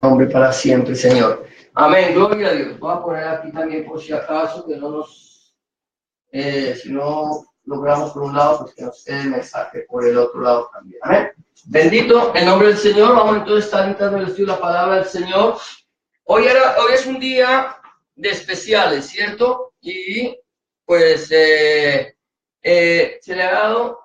Nombre para siempre, Señor. Amén, gloria a Dios. Voy a poner aquí también por si acaso, que no nos, si no logramos por un lado, pues que nos quede el mensaje por el otro lado también. Amén. Bendito el nombre del Señor. Vamos entonces a estar entrando en el estudio de la palabra del Señor. Hoy es un día de especiales, ¿cierto? Y pues se le ha dado,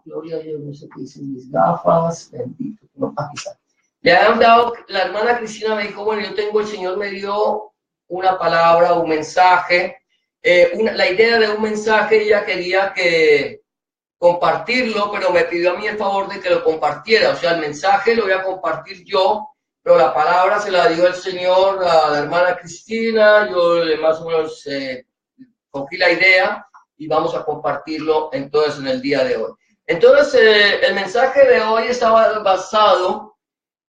gloria a Dios, no sé qué dicen mis gafas, bendito, no, aquí está. Le han dado, la hermana Cristina me dijo, bueno, el Señor me dio una palabra, un mensaje, la idea de un mensaje, ella quería que compartirlo, pero me pidió a mí el favor de que lo compartiera, o sea, el mensaje lo voy a compartir yo, pero la palabra se la dio el Señor a la hermana Cristina, yo más o menos cogí la idea y vamos a compartirlo entonces en el día de hoy. Entonces, el mensaje de hoy estaba basado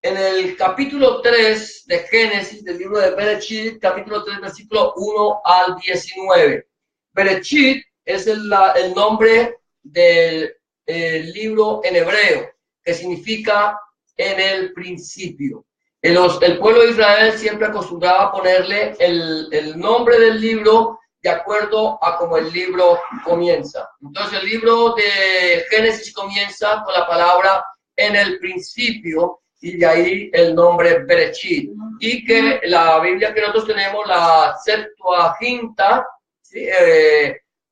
en el capítulo 3 de Génesis, del libro de Bereshit, capítulo 3, versículo 1 al 19. Bereshit es el nombre del libro en hebreo, que significa en el principio. El pueblo de Israel siempre acostumbraba a ponerle el nombre del libro de acuerdo a cómo el libro comienza. Entonces, el libro de Génesis comienza con la palabra en el principio, y de ahí el nombre Bereshit. Y que la Biblia que nosotros tenemos, la Septuaginta, ¿sí?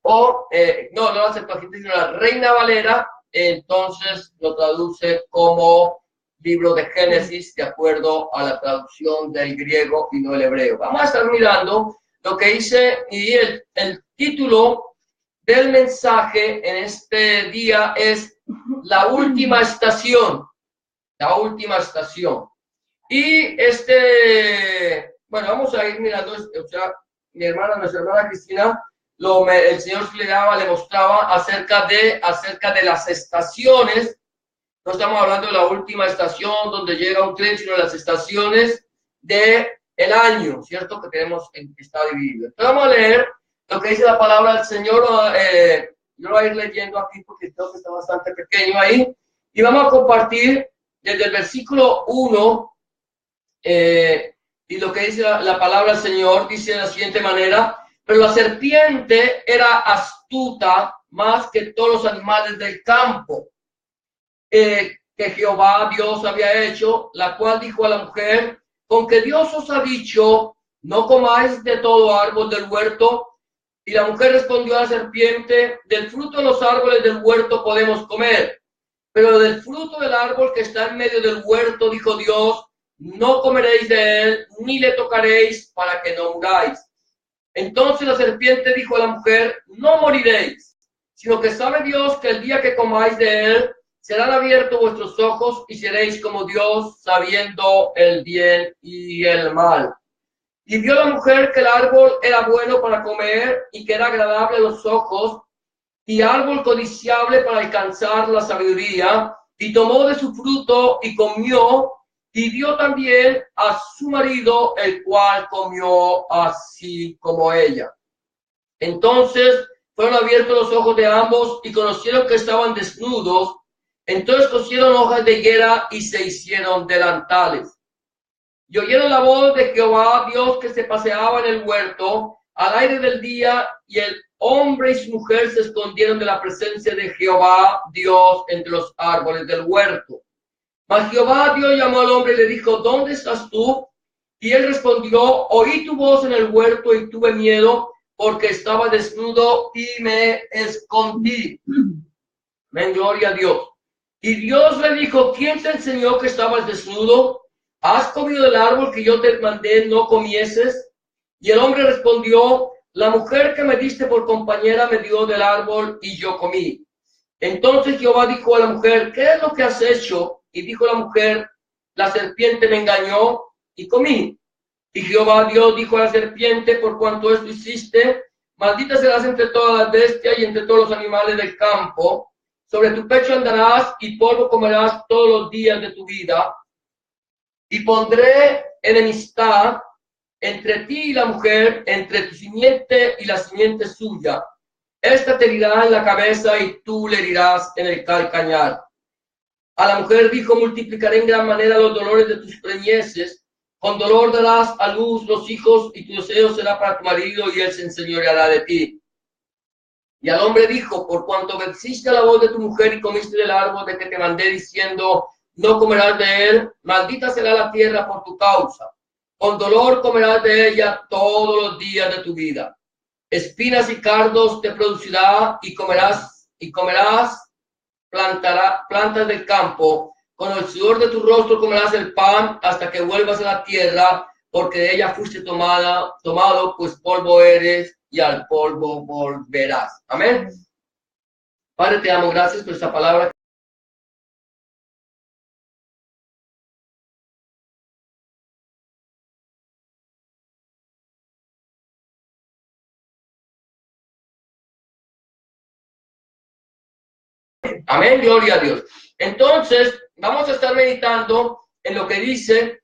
No la Septuaginta, sino la Reina Valera, entonces lo traduce como libro de Génesis, de acuerdo a la traducción del griego y no el hebreo. Vamos a estar mirando lo que dice, y el título del mensaje en este día es La Última Estación. La última estación. Y bueno, vamos a ir mirando, o sea, nuestra hermana Cristina, el Señor le mostraba acerca de las estaciones. No estamos hablando de la última estación donde llega un tren, sino de las estaciones del año, ¿cierto? Que tenemos que está dividido. Entonces vamos a leer lo que dice la palabra del Señor. Yo lo voy a ir leyendo aquí porque creo que está bastante pequeño ahí. Y vamos a compartir desde el versículo 1, y lo que dice la palabra del Señor, dice de la siguiente manera: pero la serpiente era astuta más que todos los animales del campo que Jehová Dios había hecho, la cual dijo a la mujer: con que Dios os ha dicho, no comáis de todo árbol del huerto. Y la mujer respondió a la serpiente: del fruto de los árboles del huerto podemos comer, pero del fruto del árbol que está en medio del huerto, dijo Dios, no comeréis de él, ni le tocaréis, para que no muráis. Entonces la serpiente dijo a la mujer: no moriréis, sino que sabe Dios que el día que comáis de él, serán abiertos vuestros ojos y seréis como Dios, sabiendo el bien y el mal. Y vio la mujer que el árbol era bueno para comer y que era agradable a los ojos, y árbol codiciable para alcanzar la sabiduría, y tomó de su fruto y comió, y dio también a su marido, el cual comió así como ella. Entonces fueron abiertos los ojos de ambos y conocieron que estaban desnudos. Entonces cosieron hojas de higuera y se hicieron delantales. Y oyeron la voz de Jehová Dios que se paseaba en el huerto al aire del día, y el hombre y su mujer se escondieron de la presencia de Jehová Dios entre los árboles del huerto. Mas Jehová Dios llamó al hombre y le dijo: ¿dónde estás tú? Y él respondió: oí tu voz en el huerto y tuve miedo, porque estaba desnudo y me escondí. Amén, gloria a Dios. Y Dios le dijo: ¿quién te enseñó que estabas desnudo? ¿Has comido del árbol que yo te mandé no comieses? Y el hombre respondió: la mujer que me diste por compañera me dio del árbol y yo comí. Entonces Jehová dijo a la mujer: ¿qué es lo que has hecho? Y dijo la mujer: la serpiente me engañó y comí. Y Jehová Dios dijo a la serpiente: por cuanto esto hiciste, maldita serás entre todas las bestias y entre todos los animales del campo. Sobre tu pecho andarás y polvo comerás todos los días de tu vida. Y pondré enemistad entre ti y la mujer, entre tu simiente y la simiente suya. Esta te herirá en la cabeza y tú le herirás en el calcañar. A la mujer dijo: multiplicaré en gran manera los dolores de tus preñeces, Con dolor darás a luz los hijos y tu deseo será para tu marido y él se enseñoreará de ti. Y al hombre dijo, por cuanto obedeciste a la voz de tu mujer y comiste del árbol de que te mandé diciendo, no comerás de él, maldita será la tierra por tu causa. Con dolor comerás de ella todos los días de tu vida. Espinas y cardos te producirá y comerás plantas del campo. Con el sudor de tu rostro comerás el pan hasta que vuelvas a la tierra, porque de ella fuiste tomado, pues polvo eres y al polvo volverás. Amén. Padre, te amo, gracias por esta palabra. Amén, gloria a Dios. Entonces, vamos a estar meditando en lo que dice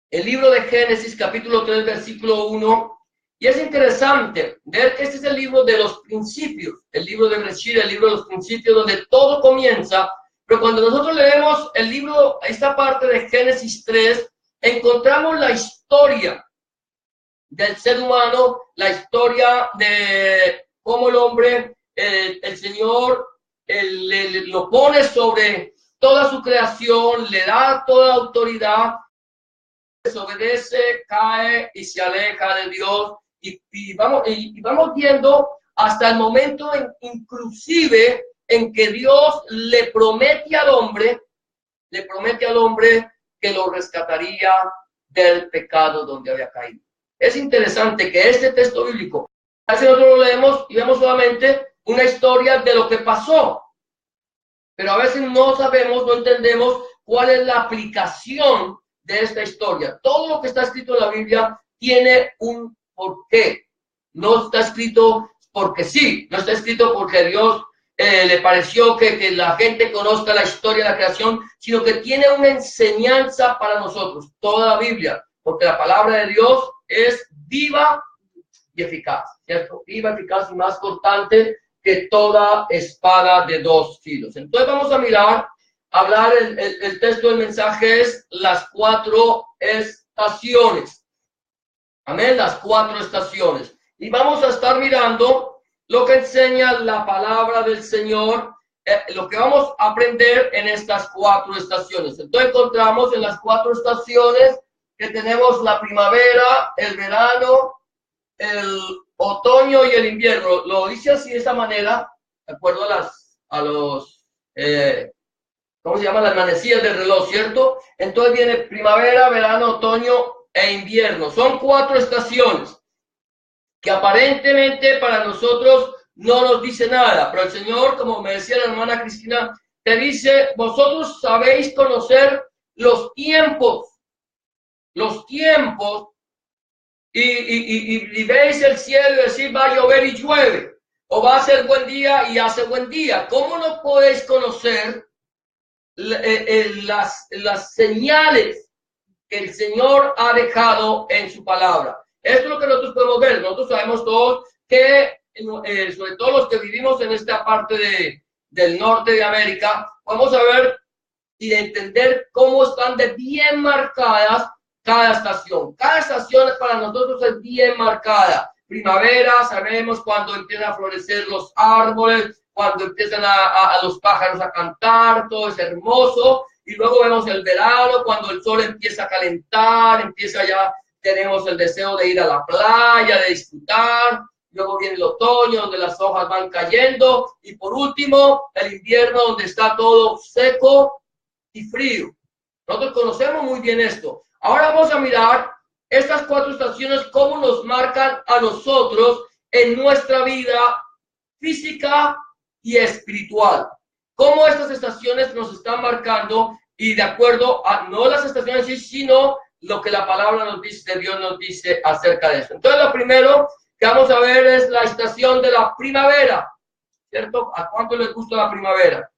el libro de Génesis, capítulo 3, versículo 1. Y es interesante ver que este es el libro de los principios, el libro de Bereshit, el libro de los principios, donde todo comienza. Pero cuando nosotros leemos el libro, esta parte de Génesis 3, encontramos la historia del ser humano, la historia de cómo el hombre, el Señor, lo pone sobre toda su creación, le da toda autoridad, desobedece, cae y se aleja de Dios. Y vamos viendo hasta el momento inclusive en que Dios le promete al hombre que lo rescataría del pecado donde había caído. Es interesante que este texto bíblico, a veces nosotros lo leemos y vemos solamente una historia de lo que pasó, pero a veces no sabemos, no entendemos cuál es la aplicación de esta historia. Todo lo que está escrito en la Biblia tiene un porqué. No está escrito porque sí, no está escrito porque Dios le pareció que la gente conozca la historia de la creación, sino que tiene una enseñanza para nosotros, toda la Biblia, porque la palabra de Dios es viva y eficaz, ¿cierto? Viva, eficaz y más cortante que toda espada de dos filos. Entonces vamos a hablar, el texto del mensaje es las 4 estaciones. Amén, las 4 estaciones. Y vamos a estar mirando lo que enseña la palabra del Señor, lo que vamos a aprender en estas 4 estaciones. Entonces encontramos en las 4 estaciones que tenemos la primavera, el verano, el otoño y el invierno. Lo dice así de esta manera, de acuerdo a los ¿cómo se llama? Las manecillas del reloj, ¿cierto? Entonces viene primavera, verano, otoño e invierno. Son 4 estaciones que aparentemente para nosotros no nos dice nada, pero el Señor, como me decía la hermana Cristina, te dice, vosotros sabéis conocer los tiempos, y veis el cielo y decís, va a llover y llueve, o va a ser buen día y hace buen día. ¿Cómo no podéis conocer las señales que el Señor ha dejado en su palabra? Esto es lo que nosotros podemos ver. Nosotros sabemos todos que, sobre todo los que vivimos en esta parte del norte de América, vamos a ver y entender cómo están de bien marcadas cada estación. Cada estación para nosotros es bien marcada. Primavera, sabemos cuando empiezan a florecer los árboles, cuando empiezan a los pájaros a cantar, todo es hermoso. Y luego vemos el verano, cuando el sol empieza a calentar, tenemos el deseo de ir a la playa, de disfrutar. Luego viene el otoño, donde las hojas van cayendo. Y por último, el invierno, donde está todo seco y frío. Nosotros conocemos muy bien esto. Ahora vamos a mirar estas 4 estaciones, cómo nos marcan a nosotros en nuestra vida física y espiritual. Cómo estas estaciones nos están marcando y de acuerdo a no las estaciones sí, sino lo que la palabra nos dice, Dios nos dice acerca de eso. Entonces, lo primero que vamos a ver es la estación de la primavera, ¿cierto? ¿A cuánto les gusta la primavera?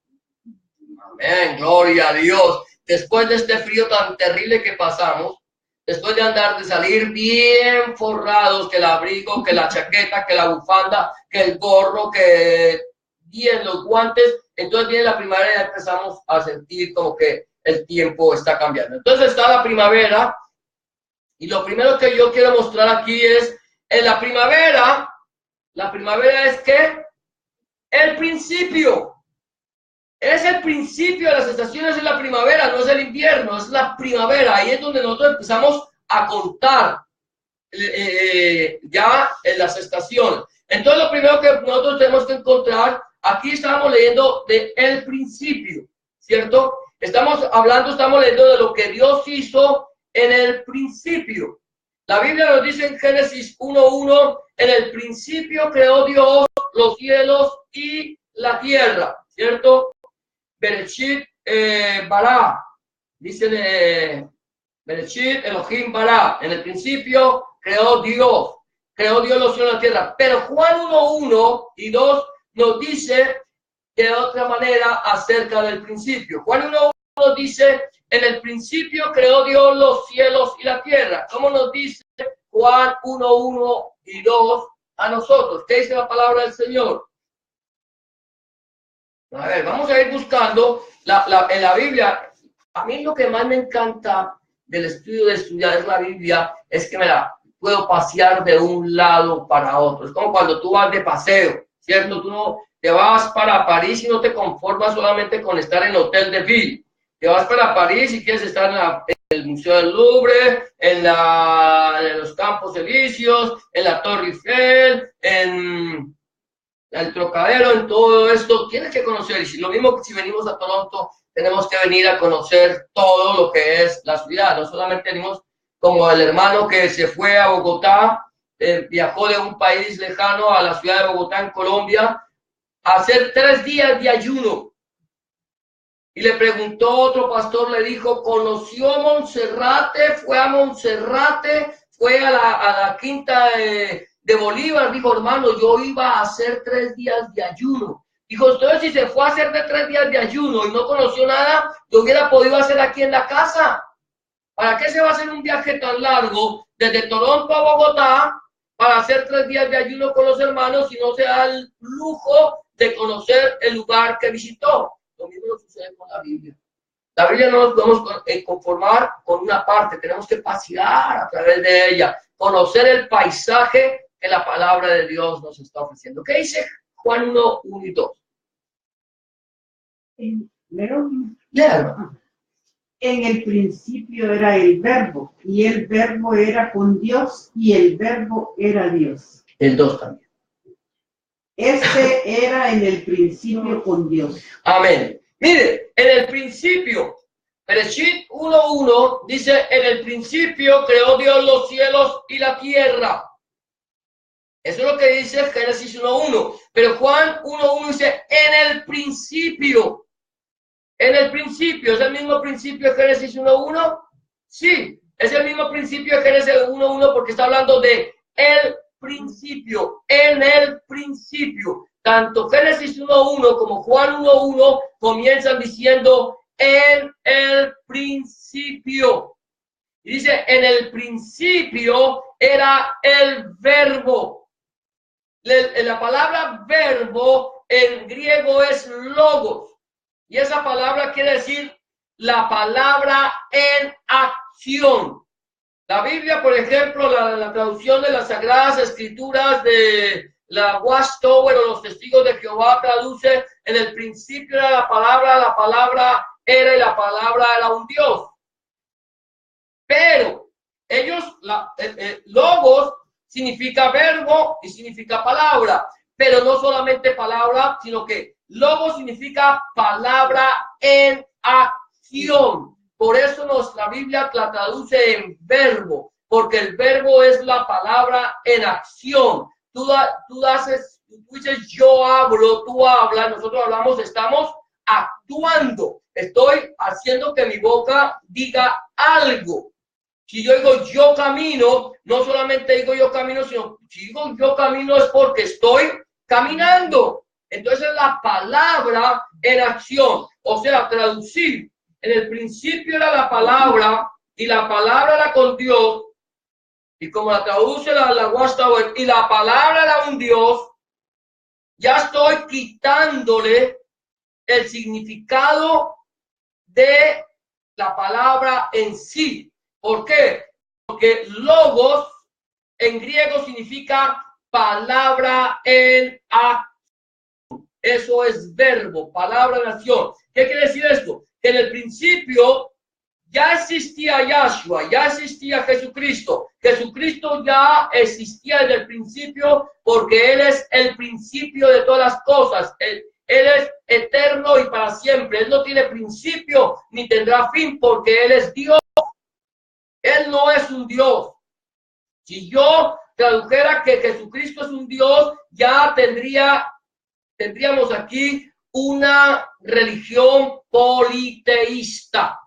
Amén, gloria a Dios. Después de este frío tan terrible que pasamos, después de salir bien forrados, que el abrigo, que la chaqueta, que la bufanda, que el gorro, que bien los guantes, entonces viene la primavera y empezamos a sentir como que el tiempo está cambiando. Entonces está la primavera, Y lo primero que yo quiero mostrar aquí es, en la primavera es que el principio. Es el principio de las estaciones de la primavera, no es el invierno, es la primavera. Ahí es donde nosotros empezamos a contar ya en las estaciones. Entonces, lo primero que nosotros tenemos que encontrar, aquí estamos leyendo de el principio, ¿cierto? Estamos leyendo de lo que Dios hizo en el principio. La Biblia nos dice en Génesis 1:1, en el principio creó Dios los cielos y la tierra, ¿cierto? Bereshit bara, dice Bereshit Elohim bara, en el principio creó Dios los cielos y la tierra. Pero Juan 1:1 y 2 nos dice de otra manera acerca del principio. Juan 1:1 dice, en el principio creó Dios los cielos y la tierra. ¿Cómo nos dice Juan 1:1 y 2 a nosotros? ¿Qué dice la palabra del Señor? A ver, vamos a ir buscando en la Biblia. A mí lo que más me encanta del estudio de estudiar la Biblia es que me la puedo pasear de un lado para otro. Es como cuando tú vas de paseo, ¿cierto? Tú no te vas para París y no te conformas solamente con estar en el Hotel de Ville. Te vas para París y quieres estar en el Museo del Louvre, en los Campos Elíseos, en la Torre Eiffel, en el Trocadero, en todo esto. Tienes que conocer. Y lo mismo que si venimos a Toronto, tenemos que venir a conocer todo lo que es la ciudad. No solamente venimos como el hermano que se fue a Bogotá, viajó de un país lejano a la ciudad de Bogotá, en Colombia, a hacer 3 días de ayuno. Y le preguntó otro pastor, le dijo, ¿conoció Monserrate? ¿Fue a Monserrate? ¿Fue a la quinta de Bolívar? Dijo, hermano, yo iba a hacer 3 días de ayuno. Dijo, entonces si se fue a hacer de 3 días de ayuno y no conoció nada, lo hubiera podido hacer aquí en la casa. ¿Para qué se va a hacer un viaje tan largo desde Toronto a Bogotá para hacer 3 días de ayuno con los hermanos si no se da el lujo de conocer el lugar que visitó? Lo mismo nos sucede con la Biblia. La Biblia no nos podemos conformar con una parte, tenemos que pasear a través de ella, conocer el paisaje que la palabra de Dios nos está ofreciendo. ¿Qué dice Juan 1:1 y 2? En el principio era el verbo, y el verbo era con Dios, y el verbo era Dios. El 2 también. Este era en el principio con Dios. Amén. Mire, en el principio, Bereshit 1:1 dice, en el principio creó Dios los cielos y la tierra. Eso es lo que dice Génesis 1:1. Pero Juan 1:1 dice, en el principio. En el principio, ¿es el mismo principio de Génesis 1:1? Sí, es el mismo principio de Génesis 1:1 porque está hablando de el principio, en el principio. Tanto Génesis 1:1 como Juan 1:1 comienzan diciendo en el principio. Y dice, en el principio era el verbo. La palabra verbo en griego es logos. Y esa palabra quiere decir la palabra en acción. La Biblia, por ejemplo, la traducción de las Sagradas Escrituras de la Watchtower o los Testigos de Jehová traduce, en el principio era la palabra era y la palabra era un Dios. Pero ellos, logos significa verbo y significa palabra, pero no solamente palabra, sino que logos significa palabra en acción. Por eso nuestra Biblia la traduce en verbo, porque el verbo es la palabra en acción. Tú dices yo hablo, tú hablas, nosotros hablamos, estamos actuando. Estoy haciendo que mi boca diga algo. Si yo digo yo camino, no solamente digo yo camino, sino si digo yo camino es porque estoy caminando. Entonces la palabra en acción, o sea, traducir. En el principio era la palabra y la palabra era con Dios. Y como la traduce la Watchtower, y la palabra era un Dios, ya estoy quitándole el significado de la palabra en sí. ¿Por qué? Porque logos en griego significa palabra en acción. Eso es verbo, palabra en acción. ¿Qué quiere decir esto? Que en el principio ya existía Yahshua, ya existía Jesucristo. Jesucristo ya existía desde el principio porque Él es el principio de todas las cosas. Él es eterno y para siempre. Él no tiene principio ni tendrá fin porque Él es Dios. Él no es un Dios. Si yo tradujera que Jesucristo es un Dios, ya tendríamos aquí una religión politeísta.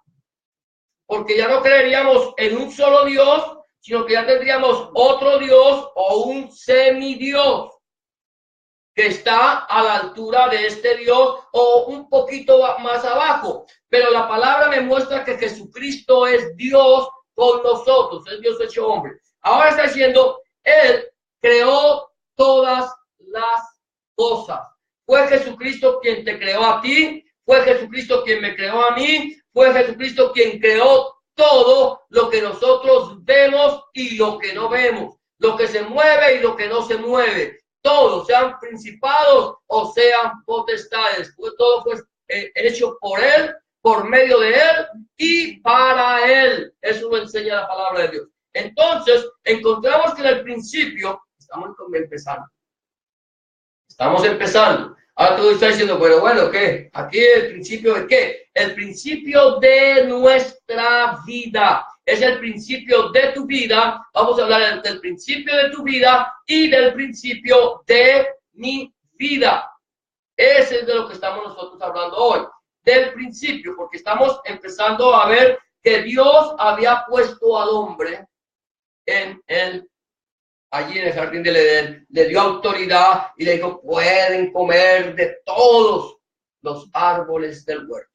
Porque ya no creeríamos en un solo Dios, sino que ya tendríamos otro Dios o un semidios que está a la altura de este Dios o un poquito más abajo. Pero la palabra me muestra que Jesucristo es Dios con nosotros, es Dios hecho hombre. Ahora está diciendo, Él creó todas las cosas. Fue Jesucristo quien te creó a ti, fue Jesucristo quien me creó a mí, fue Jesucristo quien creó todo lo que nosotros vemos y lo que no vemos, lo que se mueve y lo que no se mueve, todo, sean principados o sean potestades, todo fue hecho por Él, por medio de Él y para Él. Eso lo enseña la palabra de Dios. Entonces, encontramos que en el principio, estamos empezando. Ahora tú estás diciendo, pero bueno, ¿qué? Aquí el principio de qué? El principio de nuestra vida. Es el principio de tu vida. Vamos a hablar del principio de tu vida y del principio de mi vida. Ese es de lo que estamos nosotros hablando hoy. Del principio, porque estamos empezando a ver que Dios había puesto al hombre allí en el jardín del Edén, le dio autoridad y le dijo, pueden comer de todos los árboles del huerto.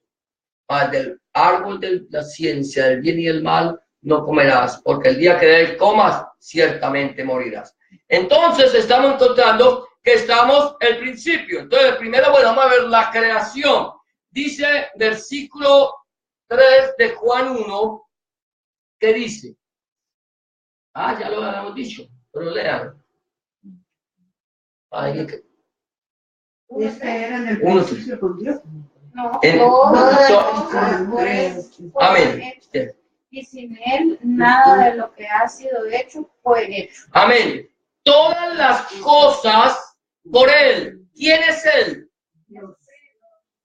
Mas del árbol de la ciencia, del bien y el mal, no comerás, porque el día que de él comas, ciertamente morirás. Entonces estamos encontrando que estamos el principio. Entonces, primero, bueno, vamos a ver la creación. Dice versículo 3 de Juan 1, ¿qué dice? Ya lo habíamos dicho. Pero lean. Este era en el principio con Dios. No, amén. Y sin Él, nada de lo que ha sido hecho fue hecho. Amén. Todas las cosas por Él. ¿Quién es Él? Dios.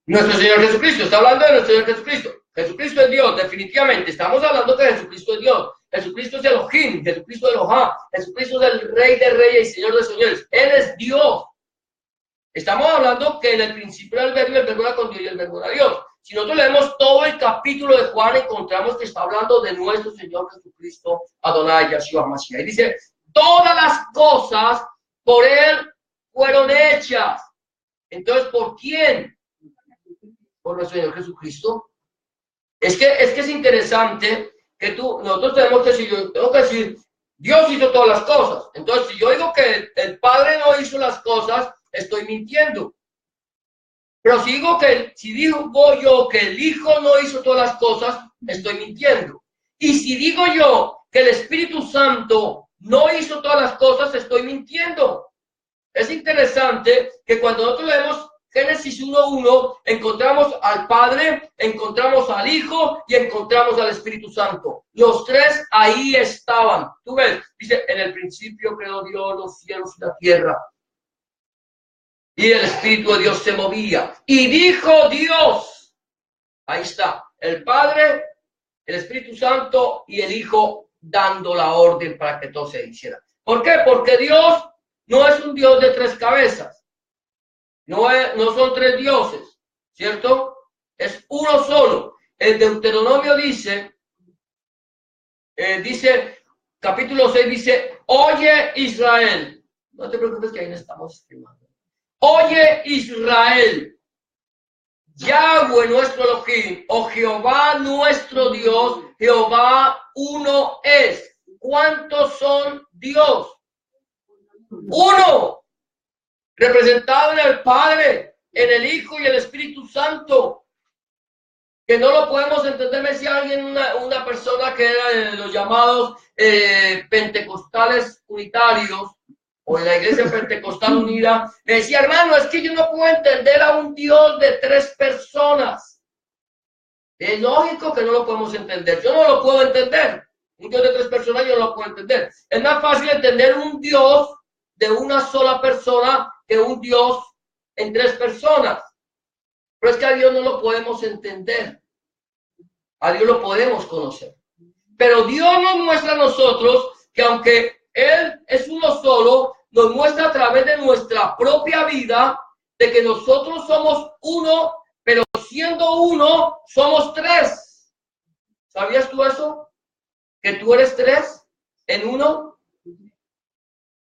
Nuestro Señor Jesucristo. Está hablando de nuestro Señor Jesucristo. Jesucristo es Dios, definitivamente. Estamos hablando que Jesucristo es Dios. Jesucristo es Elohim, Jesucristo es Elohá, Jesucristo es el Rey de Reyes y Señor de Señores. Él es Dios. Estamos hablando que en el principio era el verbo era con Dios y el verbo era Dios. Si nosotros leemos todo el capítulo de Juan, encontramos que está hablando de nuestro Señor Jesucristo, Adonai, Yahshua, Mashiach. Y dice, todas las cosas por Él fueron hechas. Entonces, ¿por quién? Por nuestro Señor Jesucristo. Es que es interesante que nosotros tenemos que decir, yo tengo que decir, Dios hizo todas las cosas. Entonces, si yo digo que el Padre no hizo las cosas, estoy mintiendo. Pero si digo yo que el Hijo no hizo todas las cosas, estoy mintiendo. Y si digo yo que el Espíritu Santo no hizo todas las cosas, estoy mintiendo. Es interesante que cuando nosotros leemos Génesis 1:1, encontramos al Padre, encontramos al Hijo y encontramos al Espíritu Santo. Los tres ahí estaban. Tú ves, dice, en el principio creó Dios los cielos y la tierra. Y el Espíritu de Dios se movía. Y dijo Dios. Ahí está, el Padre, el Espíritu Santo y el Hijo dando la orden para que todo se hiciera. ¿Por qué? Porque Dios no es un Dios de tres cabezas. No son tres dioses, ¿cierto? Es uno solo. El Deuteronomio dice, capítulo 6 dice, oye Israel. No te preocupes que ahí no estamos escribiendo. Oye Israel, Yahweh nuestro Elohim, o Jehová nuestro Dios, Jehová uno es. ¿Cuántos son Dios? Uno. Representado en el Padre, en el Hijo y el Espíritu Santo. que no lo podemos entender. Me decía alguien, una persona que era de los llamados pentecostales unitarios, o en la iglesia pentecostal unida, me decía, hermano, es que yo no puedo entender a un Dios de 3 personas. Es lógico que no lo podemos entender. Yo no lo puedo entender. Un Dios de 3 personas yo no lo puedo entender. Es más fácil entender un Dios de una sola persona que un Dios en 3 personas. Pero es que a Dios no lo podemos entender. A Dios lo podemos conocer. Pero Dios nos muestra a nosotros que aunque Él es uno solo, nos muestra a través de nuestra propia vida de que nosotros somos uno, pero siendo uno, somos 3. ¿Sabías tú eso? Que tú eres 3 en uno.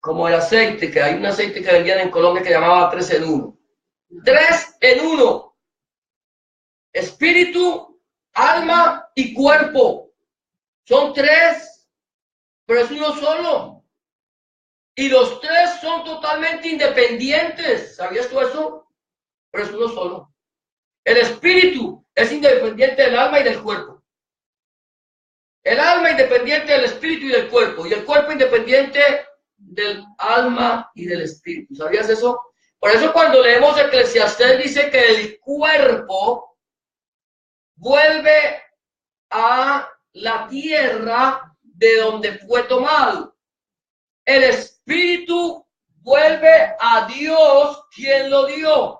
Como el aceite, que hay un aceite que vendían en Colombia que llamaba 3 en 1. 3 en 1. Espíritu, alma y cuerpo. Son 3, pero es uno solo. Y los 3 son totalmente independientes. ¿Sabías tú eso? Pero es uno solo. El espíritu es independiente del alma y del cuerpo. El alma independiente del espíritu y del cuerpo. Y el cuerpo independiente del alma y del espíritu. ¿Sabías eso? Por eso cuando leemos Eclesiastés dice que el cuerpo vuelve a la tierra de donde fue tomado. El espíritu vuelve a Dios quien lo dio.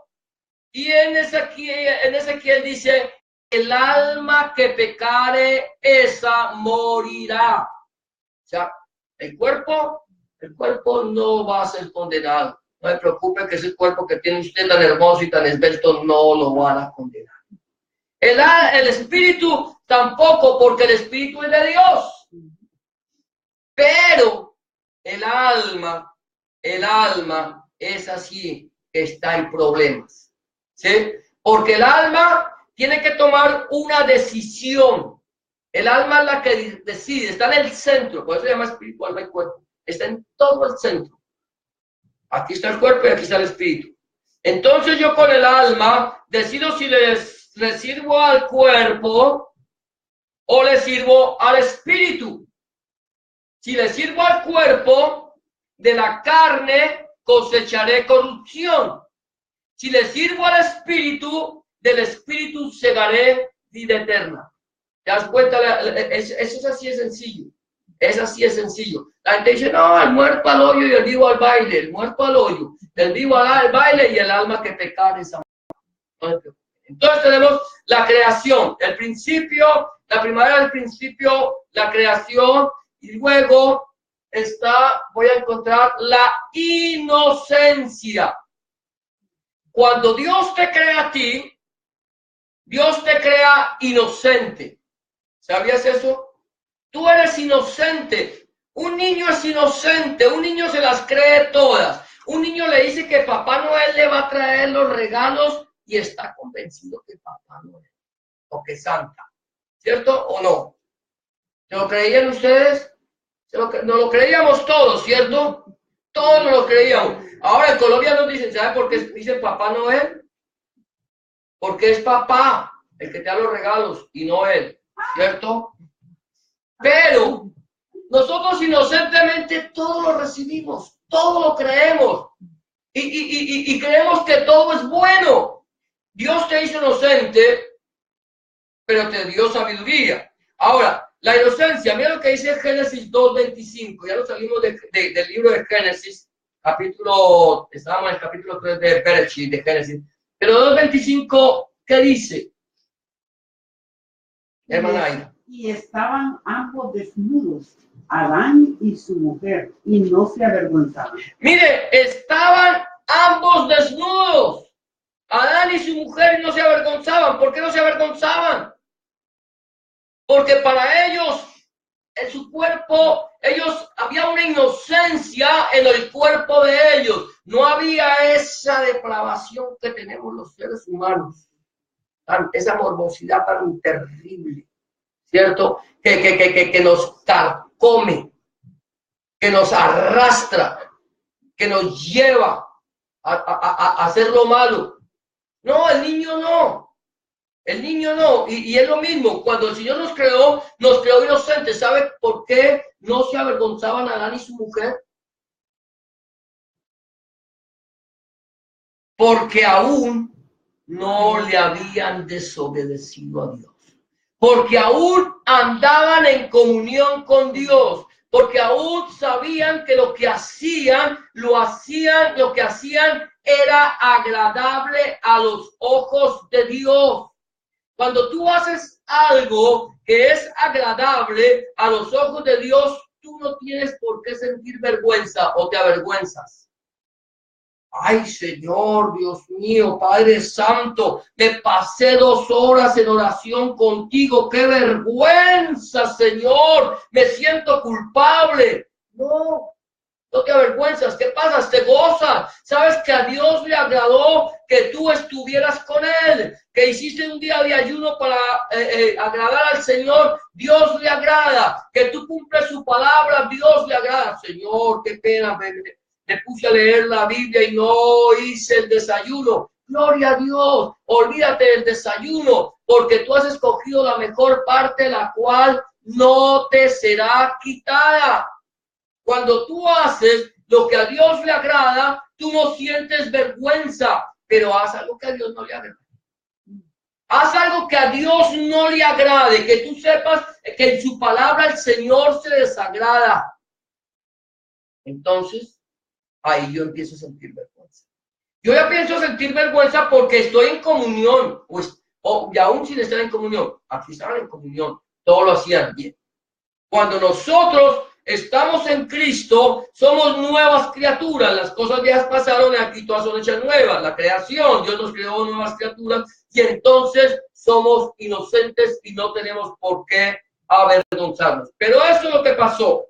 Y en Ezequiel dice, el alma que pecare, esa morirá. O sea, el cuerpo no va a ser condenado. No se preocupe que ese cuerpo que tiene usted tan hermoso y tan esbelto no lo van a condenar. El espíritu tampoco, porque el espíritu es de Dios. Pero el alma es así, está en problemas. ¿Sí? Porque el alma tiene que tomar una decisión. El alma es la que decide, está en el centro, por eso se llama espíritu, alma y cuerpo. Está en todo el centro. Aquí está el cuerpo y aquí está el espíritu. Entonces yo con el alma decido si le sirvo al cuerpo o le sirvo al espíritu. Si le sirvo al cuerpo, de la carne cosecharé corrupción. Si le sirvo al espíritu, del espíritu segaré vida eterna. ¿Te das cuenta? Eso es así de sencillo. Es así de sencillo. La gente dice, no, el muerto al hoyo y el vivo al baile. El muerto al hoyo, el vivo al baile y el alma que pecar es amor. Entonces tenemos la creación, el principio, la primavera del principio, la creación, y luego voy a encontrar la inocencia. Cuando Dios te crea a ti, Dios te crea inocente. ¿Sabías eso? Tú eres inocente. Un niño es inocente, un niño se las cree todas. Un niño le dice que Papá Noel le va a traer los regalos y está convencido que Papá Noel o que Santa. ¿Cierto o no? ¿Se lo creían ustedes? No lo creíamos todos, ¿cierto? Todos nos lo creíamos. Ahora en Colombia nos dicen, ¿sabe por qué dicen Papá Noel? Porque es papá el que te da los regalos y no él, ¿cierto? Pero nosotros inocentemente todo lo recibimos, todo lo creemos y creemos que todo es bueno. Dios te hizo inocente, pero te dio sabiduría. Ahora, la inocencia, mira lo que dice Génesis 2:25, ya lo salimos del libro de Génesis, estábamos en el capítulo 3 de Bereshit, de Génesis, pero 2:25, ¿qué dice? Hermana Aida. Y estaban ambos desnudos, Adán y su mujer, y no se avergonzaban. Mire, estaban ambos desnudos, Adán y su mujer, y no se avergonzaban. ¿Por qué no se avergonzaban? Porque para ellos, en su cuerpo, había una inocencia en el cuerpo de ellos. No había esa depravación que tenemos los seres humanos, esa morbosidad tan terrible, ¿cierto? Que nos carcome, que nos arrastra, que nos lleva a hacer lo malo. No, el niño no. El niño no, y es lo mismo, cuando el Señor nos creó inocentes. ¿Sabe por qué no se avergonzaban Adán y su mujer? Porque aún no le habían desobedecido a Dios. Porque aún andaban en comunión con Dios. Porque aún sabían que lo que hacían era agradable a los ojos de Dios. Cuando tú haces algo que es agradable a los ojos de Dios, tú no tienes por qué sentir vergüenza o te avergüenzas. Ay, Señor, Dios mío, Padre Santo, me pasé 2 horas en oración contigo. ¡Qué vergüenza, Señor! Me siento culpable. No, no te avergüenzas. ¿Qué pasa? Te gozas. Sabes que a Dios le agradó que tú estuvieras con Él, que hiciste un día de ayuno para agradar al Señor. Dios le agrada. Que tú cumples su palabra. Dios le agrada. Señor, qué pena, me puse a leer la Biblia y no hice el desayuno. Gloria a Dios. Olvídate del desayuno, porque tú has escogido la mejor parte, la cual no te será quitada. Cuando tú haces lo que a Dios le agrada, tú no sientes vergüenza, pero haz algo que a Dios no le agrada. Haz algo que a Dios no le agrade, que tú sepas que en su palabra el Señor se desagrada. Entonces, ahí yo empiezo a sentir vergüenza. Yo ya pienso a sentir vergüenza porque estoy en comunión, pues, y aún sin estar en comunión, aquí estaban en comunión, todo lo hacían bien. Cuando nosotros estamos en Cristo, somos nuevas criaturas. Las cosas viejas pasaron y aquí todas son hechas nuevas. La creación, Dios nos creó nuevas criaturas y entonces somos inocentes y no tenemos por qué avergonzarnos. Pero eso es lo que pasó.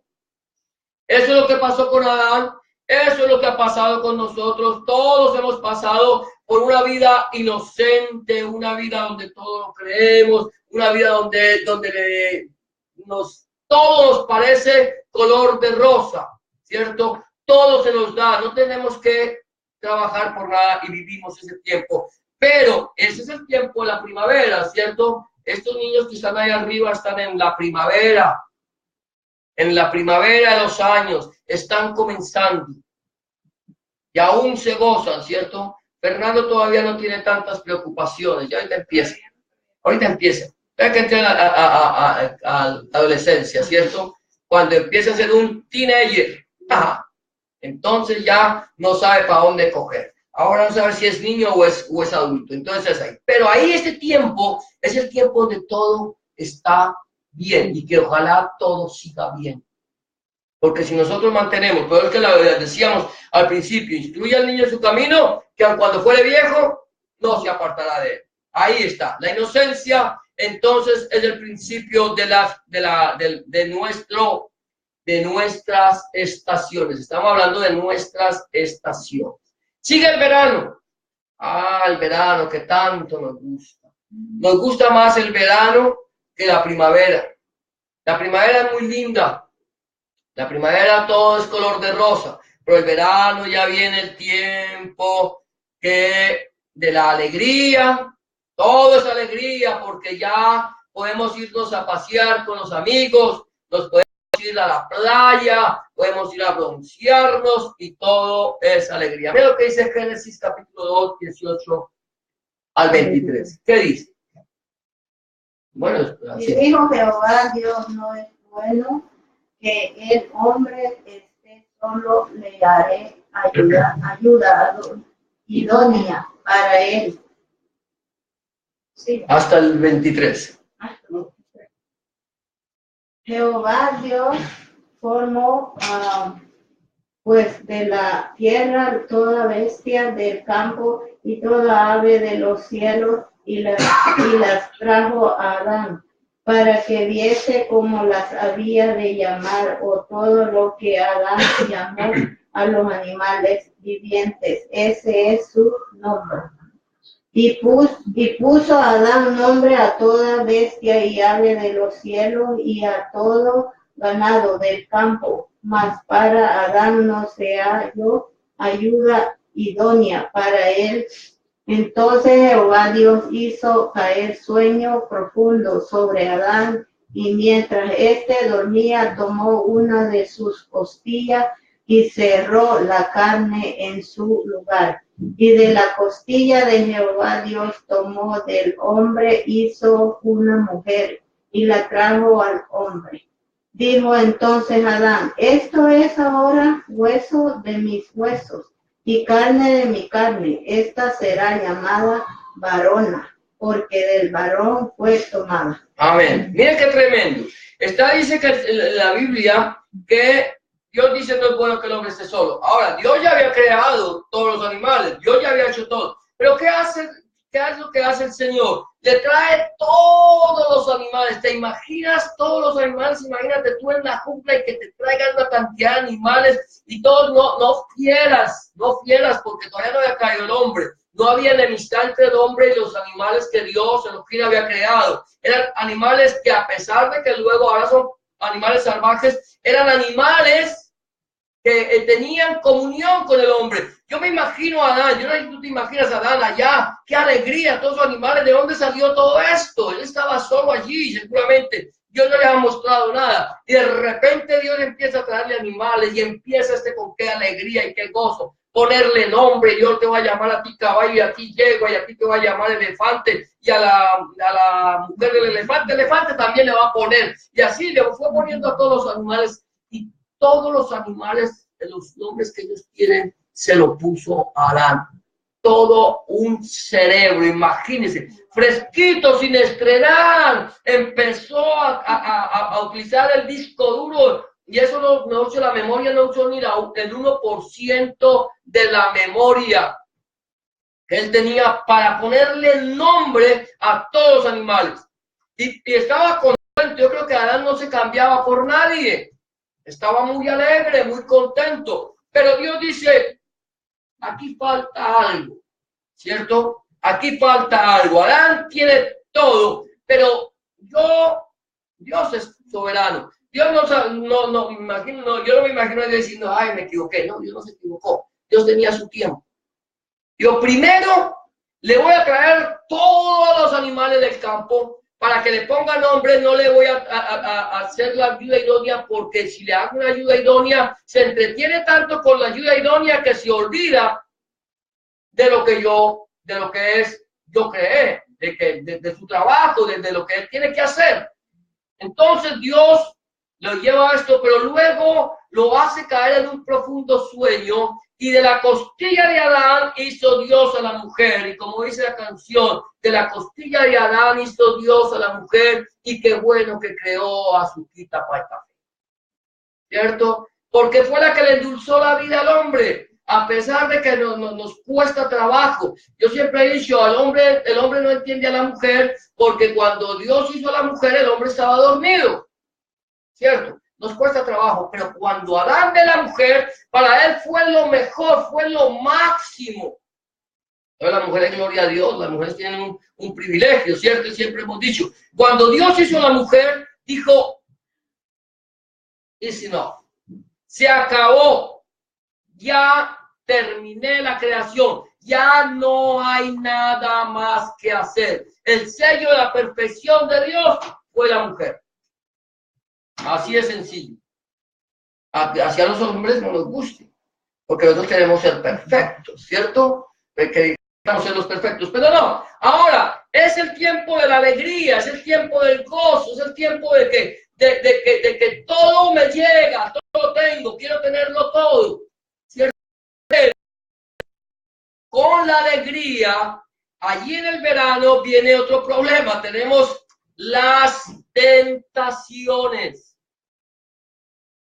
Eso es lo que pasó con Adán. Eso es lo que ha pasado con nosotros. Todos hemos pasado por una vida inocente, una vida donde todo lo creemos, una vida donde todo nos parece color de rosa, ¿cierto? Todo se nos da, no tenemos que trabajar por nada y vivimos ese tiempo. Pero ese es el tiempo de la primavera, ¿cierto? Estos niños que están ahí arriba están en la primavera. En la primavera de los años, están comenzando y aún se gozan, ¿cierto? Fernando todavía no tiene tantas preocupaciones, ya ahorita empieza. Hay que entrar a adolescencia, ¿cierto? Cuando empieza a ser un teenager, entonces ya no sabe para dónde coger. Ahora no sabe si es niño o es adulto, entonces es ahí. Pero ahí este tiempo es el tiempo donde todo está bien y que ojalá todo siga bien. Porque si nosotros mantenemos, pero es que la verdad decíamos al principio, instruye al niño en su camino, que cuando fuere viejo, no se apartará de él. Ahí está, la inocencia, entonces es el principio de nuestras estaciones. Estamos hablando de nuestras estaciones. Sigue el verano. El verano que tanto nos gusta. Nos gusta más el verano que la primavera. La primavera es muy linda. La primavera todo es color de rosa, pero el verano ya viene el tiempo de la alegría. Todo es alegría porque ya podemos irnos a pasear con los amigos, nos podemos ir a la playa, podemos ir a broncearnos y todo es alegría. Mira lo que dice Génesis capítulo 2, 18 al 23. ¿Qué dice? Bueno, y dijo Jehová, Dios no es bueno que el hombre esté solo, le haré ayuda idónea para él. Sí. Hasta el 23. Jehová Dios formó pues de la tierra toda bestia del campo y toda ave de los cielos y las trajo a Adán para que viese cómo las había de llamar, o todo lo que Adán llamó a los animales vivientes. Ese es su nombre. Y puso Adán nombre a toda bestia y ave de los cielos y a todo ganado del campo. Mas para Adán no se halló ayuda idónea para él Entonces Jehová Dios hizo caer sueño profundo sobre Adán, y mientras éste dormía, tomó una de sus costillas y cerró la carne en su lugar. Y de la costilla de Jehová Dios tomó del hombre, hizo una mujer y la trajo al hombre. Dijo entonces Adán: esto es ahora hueso de mis huesos y carne de mi carne. Esta será llamada varona, porque del varón fue tomada. Amén. Miren qué tremendo. Dice que la Biblia que Dios dice no es bueno que el hombre esté solo. Ahora, Dios ya había creado todos los animales, Dios ya había hecho todo. Pero ¿qué es lo que hace el Señor? Le trae todos los animales. ¿Te imaginas todos los animales? Imagínate tú en la jungla y que te traigan una cantidad de animales y todos no fieras, porque todavía no había caído el hombre. No había enemistad entre el hombre y los animales que Dios en los que había creado. Eran animales que, a pesar de que luego ahora son animales salvajes, eran animales que tenían comunión con el hombre. Yo me imagino a Adán, yo no sé si tú te imaginas a Adán allá, qué alegría, todos los animales, ¿de dónde salió todo esto? Él estaba solo allí, seguramente. Dios no le ha mostrado nada. Y de repente Dios empieza a traerle animales y empieza con qué alegría y qué gozo. Ponerle nombre, Dios te va a llamar a ti caballo y a ti yegua y a ti te va a llamar elefante y a la mujer del elefante también le va a poner. Y así le fue poniendo a todos los animales, y todos los animales de los nombres que ellos tienen se lo puso a Adán. Todo un cerebro, imagínense, fresquito, sin estrenar, empezó a utilizar el disco duro. Y eso no usó la memoria, no usó ni el 1% de la memoria que él tenía para ponerle nombre a todos los animales. Y estaba contento. Yo creo que Adán no se cambiaba por nadie. Estaba muy alegre, muy contento. Pero Dios dice, aquí falta algo, ¿cierto? Aquí falta algo. Adán tiene todo, pero Dios es soberano. Dios no me imagino, yo no me imagino diciendo, ay, me equivoqué. No, Dios no se equivocó. Dios tenía su tiempo. Yo primero le voy a traer todos los animales del campo para que le ponga nombre. No le voy a hacer la ayuda idónea, porque si le hago una ayuda idónea, se entretiene tanto con la ayuda idónea que se olvida de lo que yo creé, de su trabajo, de lo que él tiene que hacer. Entonces Dios lo lleva a esto, pero luego lo hace caer en un profundo sueño, y de la costilla de Adán hizo Dios a la mujer. Y como dice la canción, de la costilla de Adán hizo Dios a la mujer, y qué bueno que creó a su quita para el café. ¿Cierto? Porque fue la que le endulzó la vida al hombre, a pesar de que nos cuesta trabajo. Yo siempre he dicho, el hombre no entiende a la mujer, porque cuando Dios hizo a la mujer, el hombre estaba dormido. ¿Cierto? Nos cuesta trabajo, pero cuando Adán ve a la mujer, para él fue lo mejor, fue lo máximo. Entonces, las mujeres, gloria a Dios, las mujeres tienen un privilegio, ¿cierto? Y siempre hemos dicho, cuando Dios hizo a la mujer, dijo, y si no, se acabó, ya terminé la creación, ya no hay nada más que hacer. El sello de la perfección de Dios fue la mujer. Así de sencillo. Hacia los hombres no nos guste, porque nosotros queremos ser perfectos, ¿cierto? Que queremos ser los perfectos, pero no. Ahora es el tiempo de la alegría, es el tiempo del gozo, es el tiempo de que todo me llega, todo lo tengo, quiero tenerlo todo, ¿cierto? Con la alegría, allí en el verano viene otro problema. Tenemos las tentaciones.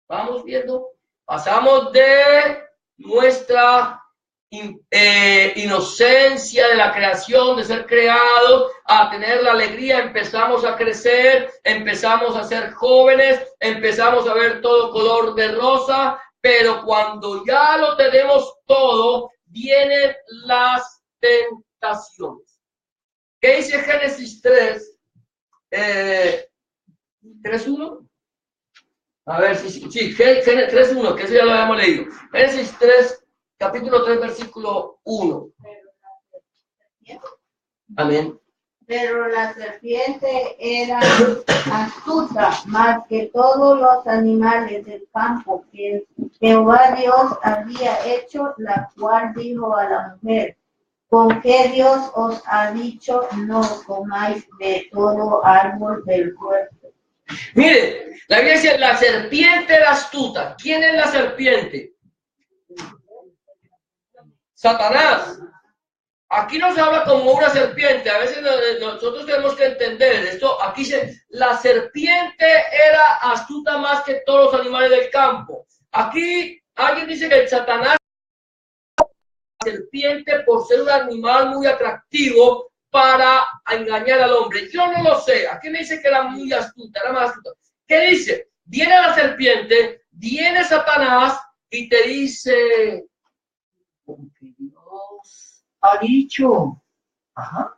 Vamos viendo, pasamos de nuestra inocencia de la creación, de ser creado, a tener la alegría. Empezamos a crecer, empezamos a ser jóvenes, empezamos a ver todo color de rosa, pero cuando ya lo tenemos todo, vienen las tentaciones. ¿Qué dice Génesis 3? 3:1. A ver, sí, Génesis 3:1, que eso ya lo habíamos leído. Génesis 3, capítulo 3, versículo 1. Amén. Pero la serpiente era astuta más que todos los animales del campo que Jehová Dios había hecho, la cual dijo a la mujer: ¿con qué Dios os ha dicho no comáis de todo árbol del huerto? Mire, la Biblia dice, la serpiente era astuta. ¿Quién es la serpiente? Satanás. Aquí nos habla como una serpiente. A veces nosotros tenemos que entender esto. Aquí dice, la serpiente era astuta más que todos los animales del campo. Aquí alguien dice que el Satanás es la serpiente por ser un animal muy atractivo para engañar al hombre. Yo no lo sé. Aquí me dice que era muy astuta, era más astuta. ¿Qué dice? Viene la serpiente, viene Satanás y te dice, porque Dios ha dicho. Ajá.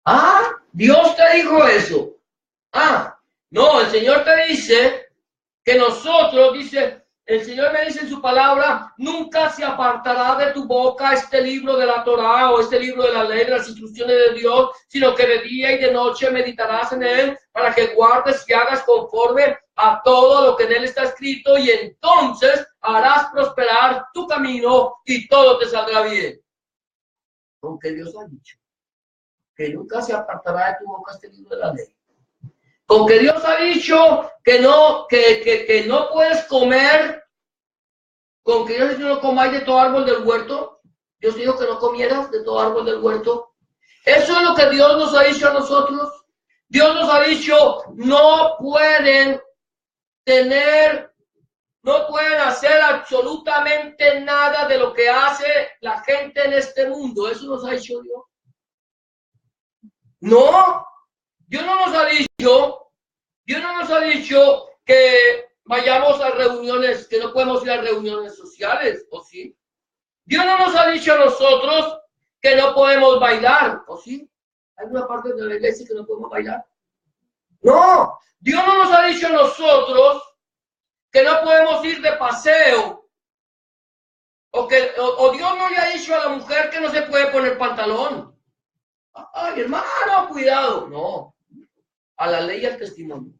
Ah, Dios te dijo eso. Ah, no, el Señor te dice que nosotros, dice, el Señor me dice en su palabra, nunca se apartará de tu boca este libro de la Torá o este libro de la ley, de las instrucciones de Dios, sino que de día y de noche meditarás en él para que guardes y hagas conforme a todo lo que en él está escrito, y entonces harás prosperar tu camino y todo te saldrá bien. Aunque Dios ha dicho que nunca se apartará de tu boca este libro de la ley. Con que Dios ha dicho que no puedes comer, con que Dios dijo no comáis de todo árbol del huerto, Dios dijo que no comieras de todo árbol del huerto. Eso es lo que Dios nos ha dicho a nosotros. Dios nos ha dicho, no pueden hacer absolutamente nada de lo que hace la gente en este mundo. Eso nos ha dicho Dios. No, Dios no nos ha dicho que vayamos a reuniones, que no podemos ir a reuniones sociales, ¿o sí? Dios no nos ha dicho a nosotros que no podemos bailar, ¿o sí? ¿Hay una parte de la iglesia que no podemos bailar? No, Dios no nos ha dicho a nosotros que no podemos ir de paseo, o Dios no le ha dicho a la mujer que no se puede poner pantalón. Ay, hermano, cuidado. No, a la ley y al testimonio.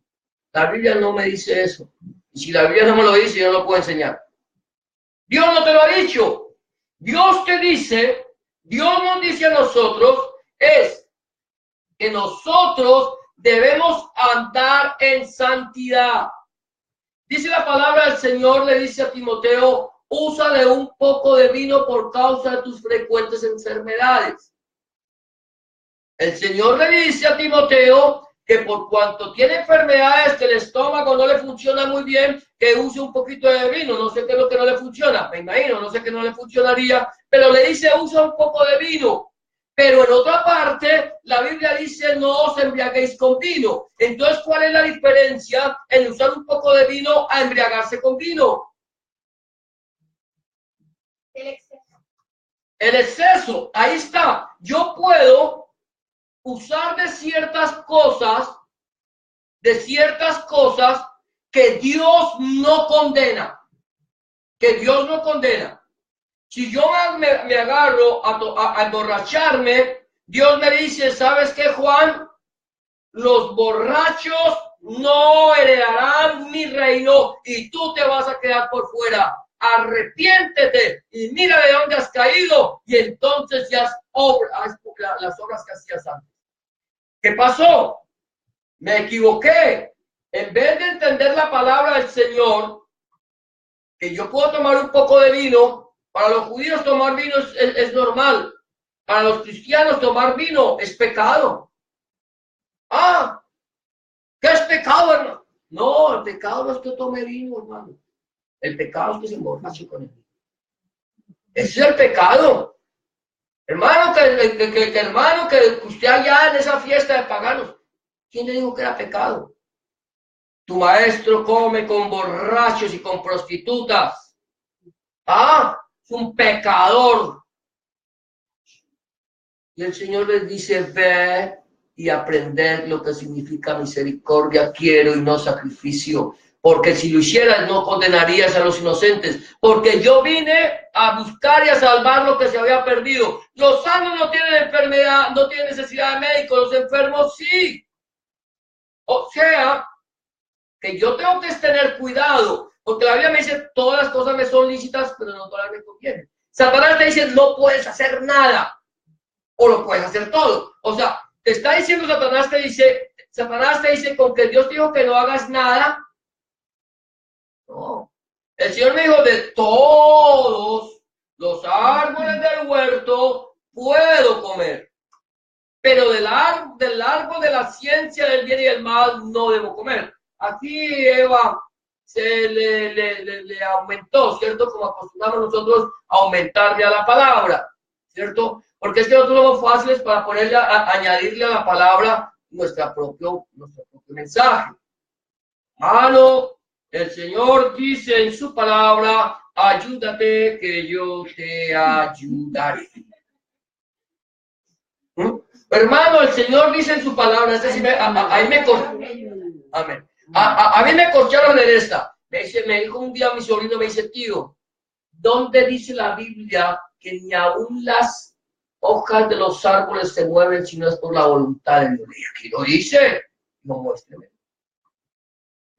La Biblia no me dice eso. Y si la Biblia no me lo dice, yo no lo puedo enseñar. Dios no te lo ha dicho. Dios te dice, Dios nos dice a nosotros, es que nosotros debemos andar en santidad. Dice la palabra del Señor, le dice a Timoteo, usa de un poco de vino por causa de tus frecuentes enfermedades. El Señor le dice a Timoteo que por cuanto tiene enfermedades, que el estómago no le funciona muy bien, que use un poquito de vino. No sé qué es lo que no le funciona, me imagino, no sé qué no le funcionaría, pero le dice usa un poco de vino. Pero en otra parte, la Biblia dice no os embriaguéis con vino. Entonces, ¿cuál es la diferencia en usar un poco de vino a embriagarse con vino? El exceso, ahí está. Yo puedo usar de ciertas cosas que Dios no condena. Si yo me agarro a emborracharme, Dios me dice, ¿sabes qué, Juan? Los borrachos no heredarán mi reino y tú te vas a quedar por fuera. Arrepiéntete y mira de dónde has caído y entonces ya haz las obras que hacías antes. ¿Qué pasó? Me equivoqué. En vez de entender la palabra del Señor, que yo puedo tomar un poco de vino, para los judíos tomar vino es normal. Para los cristianos tomar vino es pecado. Ah, ¿qué es pecado, hermano? No, el pecado no es que tome vino, hermano. El pecado es que se emborrache con el vino. Ese es el pecado. Hermano, que usted allá en esa fiesta de paganos, ¿quién le dijo que era pecado? Tu maestro come con borrachos y con prostitutas. Ah, es un pecador. Y el Señor les dice, ve y aprender lo que significa misericordia quiero y no sacrificio. porque si lo hicieras no condenarías a los inocentes, porque yo vine a buscar y a salvar lo que se había perdido. Los sanos no tienen enfermedad, no tienen necesidad de médico, los enfermos sí. O sea, que yo tengo que tener cuidado, porque la Biblia me dice, todas las cosas me son lícitas, pero no todas me convienen. Satanás te dice, no puedes hacer nada, o lo puedes hacer todo. O sea, te está diciendo Satanás te dice, con que Dios dijo que no hagas nada. No. El Señor me dijo, de todos los árboles del huerto puedo comer, pero del árbol de la ciencia del bien y del mal no debo comer. Aquí Eva se le aumentó, ¿cierto? Como acostumbramos nosotros a aumentarle a la palabra, ¿cierto? Porque es que nosotros somos fáciles para añadirle a la palabra nuestro propio mensaje. El Señor dice en su palabra, ayúdate que yo te ayudaré. Hermano, el Señor dice en su palabra, ahí me Amén. A mí me corcharon en esta. Me dijo un día mi sobrino, me dice, tío, ¿dónde dice la Biblia que ni aún las hojas de los árboles se mueven si no es por la voluntad de Dios? Y aquí lo dice. No, muéstreme.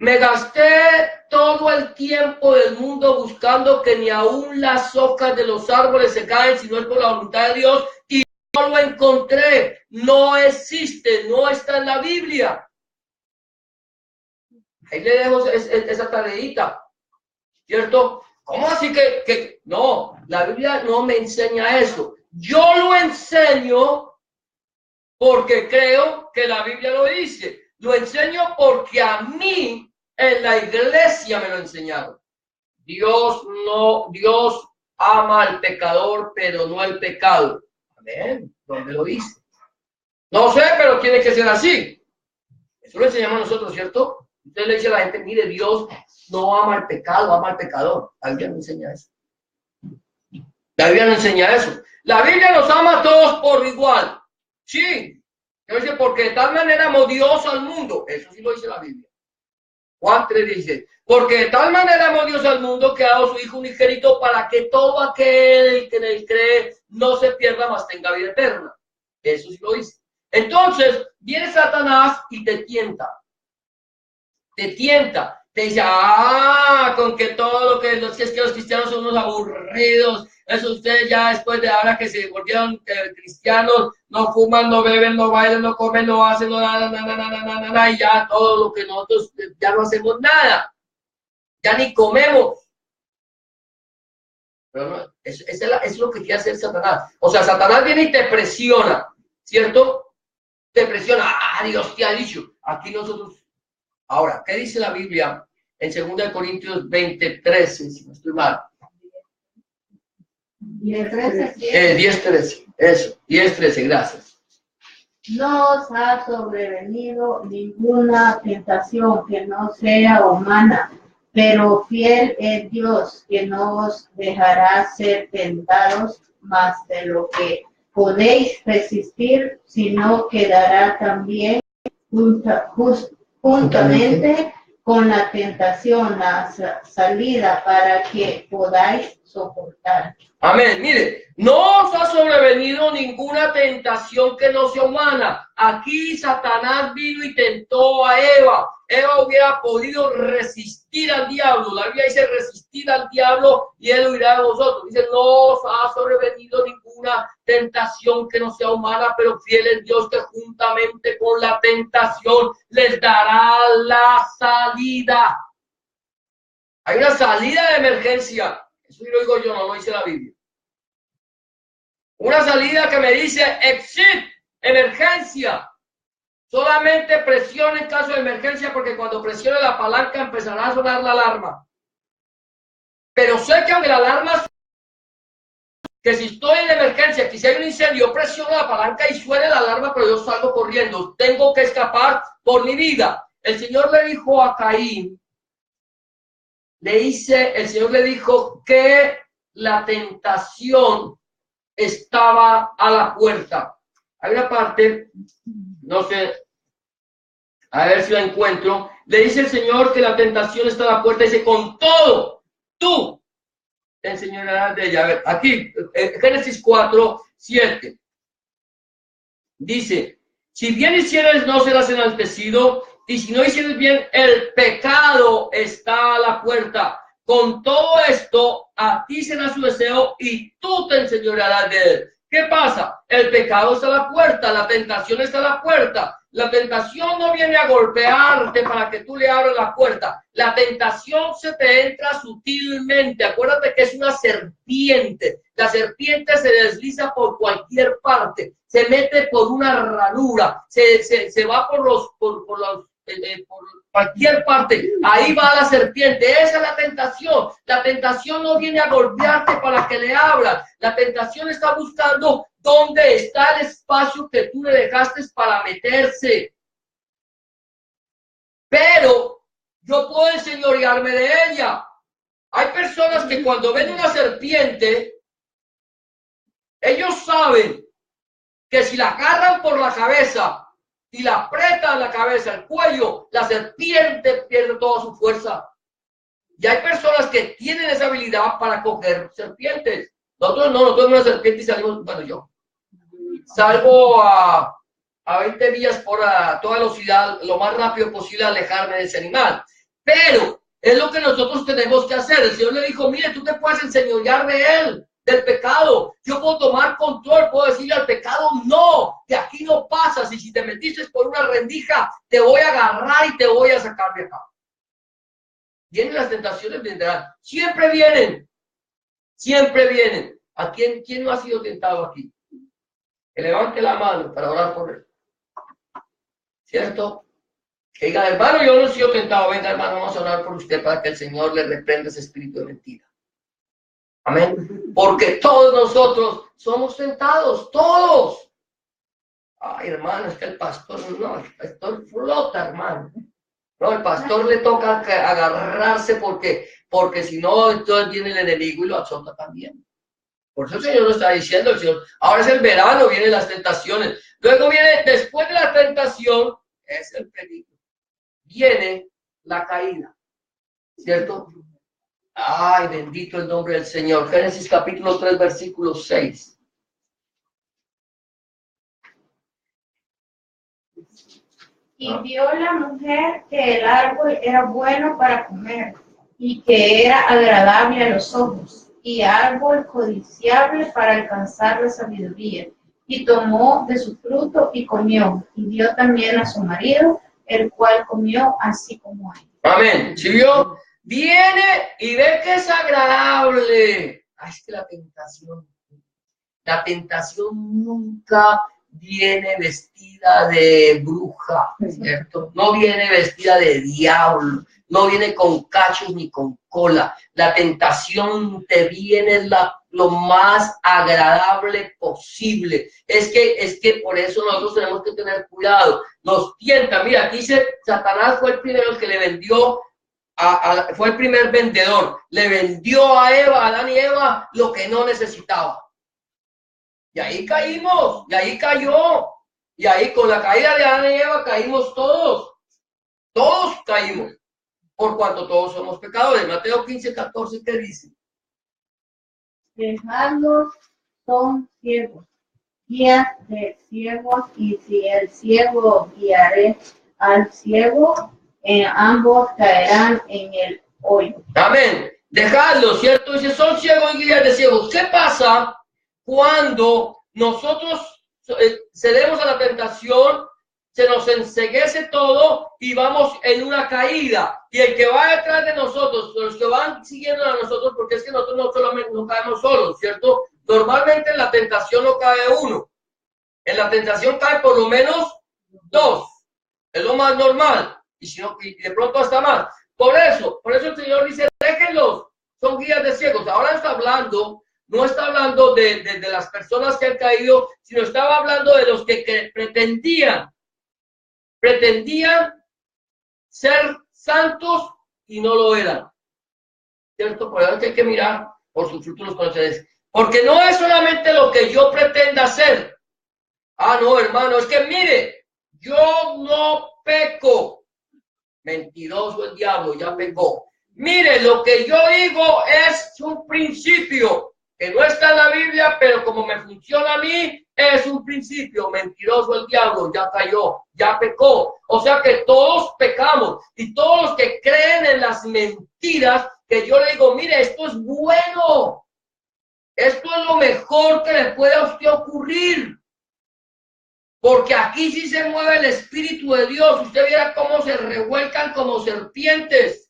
Me gasté todo el tiempo del mundo buscando que ni aún las hojas de los árboles se caen si no es por la voluntad de Dios y no lo encontré. No existe, no está en la Biblia. Ahí le dejo esa tareita, ¿cierto? ¿Cómo así que no? La Biblia no me enseña eso. Yo lo enseño porque creo que la Biblia lo dice. Lo enseño porque a mí en la iglesia me lo enseñaron. Dios ama al pecador, pero no al pecado. Amén. ¿Dónde lo dice? No sé, pero tiene que ser así. Eso lo enseñamos nosotros, ¿cierto? Usted le dice a la gente, mire, Dios no ama al pecado, ama al pecador. La Biblia no enseña eso. La Biblia no enseña eso. La Biblia nos ama a todos por igual. Sí. Dice, porque de tal manera amó Dios al mundo. Eso sí lo dice la Biblia. Juan 3 dice, porque de tal manera amó Dios al mundo que ha dado su Hijo unigénito para que todo aquel que en él cree no se pierda, mas tenga vida eterna. Eso sí lo dice. Entonces, viene Satanás y te tienta. Te tienta. Te dice, con que todo lo que es que los cristianos son unos aburridos. Eso ustedes ya después de ahora que se volvieron cristianos, no fuman, no beben, no bailan, no comen, no hacen, no nada, y ya todo lo que nosotros ya no hacemos nada. Ya ni comemos. Pero no, es lo que quiere hacer Satanás. O sea, Satanás viene y te presiona, ¿cierto? Te presiona. Dios te ha dicho. Aquí nosotros. Ahora, ¿qué dice la Biblia en 2 Corintios 20:13? Si no estoy mal. 10:13. Eso, 10:13, gracias. No os ha sobrevenido ninguna tentación que no sea humana, pero fiel es Dios, que no os dejará ser tentados más de lo que podéis resistir, sino que dará también juntamente con la tentación la salida para que podáis soportar. Amén. Mire, no os ha sobrevenido ninguna tentación que no sea humana. Aquí Satanás vino y tentó a Eva. Eva hubiera podido resistir al diablo. La Biblia dice resistir al diablo y él huirá de vosotros. Dice, no os ha sobrevenido ninguna tentación que no sea humana, pero fiel es Dios que juntamente con la tentación les dará la salida. Hay una salida de emergencia. Eso lo digo yo, no lo dice la Biblia. Una salida que me dice exit, emergencia. Solamente presione en caso de emergencia, porque cuando presione la palanca empezará a sonar la alarma. Pero sé que aunque la alarma, que si estoy en emergencia, que si hay un incendio, presiono la palanca y suene la alarma, pero yo salgo corriendo. Tengo que escapar por mi vida. El Señor le dijo a Caín, el Señor le dijo que la tentación estaba a la puerta. Hay una parte, no sé, A ver si la encuentro. Le dice el Señor que la tentación está a la puerta. Dice, con todo, tú te enseñarás de ella. A ver, aquí, Génesis 4:7. Dice, si bien hicieres, no serás enaltecido, y si no hicieres bien, el pecado está a la puerta. Con todo esto, a ti será su deseo, y tú te enseñorearás de él. ¿Qué pasa? El pecado está a la puerta, la tentación está a la puerta. La tentación no viene a golpearte para que tú le abras la puerta. La tentación se te entra sutilmente. Acuérdate que es una serpiente. La serpiente se desliza por cualquier parte. Se mete por una ranura. Se va por cualquier parte. Ahí va la serpiente. Esa es la tentación. La tentación no viene a golpearte para que le abras. La tentación está buscando dónde está el espacio que tú le dejaste para meterse. Pero yo puedo enseñorearme de ella. Hay personas que cuando ven una serpiente, ellos saben que si la agarran por la cabeza y la apretan la cabeza, el cuello, la serpiente pierde toda su fuerza. Y hay personas que tienen esa habilidad para coger serpientes. Nosotros no, nosotros una serpiente y salimos, bueno, yo salgo a 20 millas por toda velocidad, lo más rápido posible, alejarme de ese animal. Pero es lo que nosotros tenemos que hacer. El Señor le dijo, mire, tú te puedes enseñorear de él, del pecado. Yo puedo tomar control, puedo decirle al pecado, no, que aquí no pasas. Y si te metiste por una rendija, te voy a agarrar y te voy a sacar de acá. Vienen las tentaciones, vendrán. Siempre vienen. Siempre vienen. ¿A quién no ha sido tentado aquí? Que levante la mano para orar por él. ¿Cierto? Que diga, hermano, yo no he sido tentado. Venga, hermano, vamos a orar por usted para que el Señor le reprenda ese espíritu de mentira. Amén. Porque todos nosotros somos tentados, todos. Ay, hermano, es que el pastor flota, hermano. No, el pastor le toca agarrarse porque si no, entonces viene el enemigo y lo azota también. Por eso el Señor lo está diciendo, el Señor. Ahora es el verano, vienen las tentaciones. Luego viene, después de la tentación, es el peligro. Viene la caída. ¿Cierto? Ay, bendito el nombre del Señor. Génesis capítulo 3, versículo 6. Y vio la mujer que el árbol era bueno para comer y que era agradable a los ojos y árbol codiciable para alcanzar la sabiduría. Y tomó de su fruto y comió, y dio también a su marido, el cual comió así como él. Amén. ¿Sí vio? Viene y ve que es agradable. Ay, es que la tentación nunca viene vestida de bruja, ¿cierto? No viene vestida de diablo, no viene con cachos ni con cola. La tentación te viene lo más agradable posible. Es que por eso nosotros tenemos que tener cuidado. Nos tienta. Mira, aquí dice, Satanás fue el primero que le vendió, fue el primer vendedor. Le vendió a Adán y Eva, lo que no necesitaba. Y ahí caímos, y ahí cayó. Y ahí con la caída de Adán y Eva caímos todos. Todos caímos. Por cuanto todos somos pecadores. Mateo 15:14, ¿qué dice? Dejadlos son ciegos, guía de ciegos, y si el ciego guiare al ciego, ambos caerán en el hoyo. Amén. Dejadlos, ¿cierto? Dice, son ciegos y guías de ciegos. ¿Qué pasa cuando nosotros cedemos a la tentación, se nos enceguece todo y vamos en una caída? Y el que va detrás de nosotros, los que van siguiendo a nosotros, porque es que nosotros no solamente no caemos solos, ¿cierto? Normalmente en la tentación no cae uno. En la tentación cae por lo menos dos. Es lo más normal. Y si no, y de pronto hasta más. Por eso el Señor dice, déjenlos, son guías de ciegos. Ahora no está hablando de las personas que han caído, sino estaba hablando de los que pretendían ser santos y no lo eran. ¿Cierto? Por eso hay que mirar por sus frutos los conoceréis. Porque no es solamente lo que yo pretenda hacer. Ah, no, hermano, es que mire, yo no peco. Mentiroso el diablo, ya pecó. Mire, lo que yo digo es un principio que no está en la Biblia, pero como me funciona a mí, es un principio. Mentiroso el diablo, ya cayó, ya pecó. O sea que todos pecamos y todos los que creen en las mentiras, que yo le digo, mire, esto es bueno. Esto es lo mejor que le puede a usted ocurrir. Porque aquí sí se mueve el Espíritu de Dios. Usted viera cómo se revuelcan como serpientes.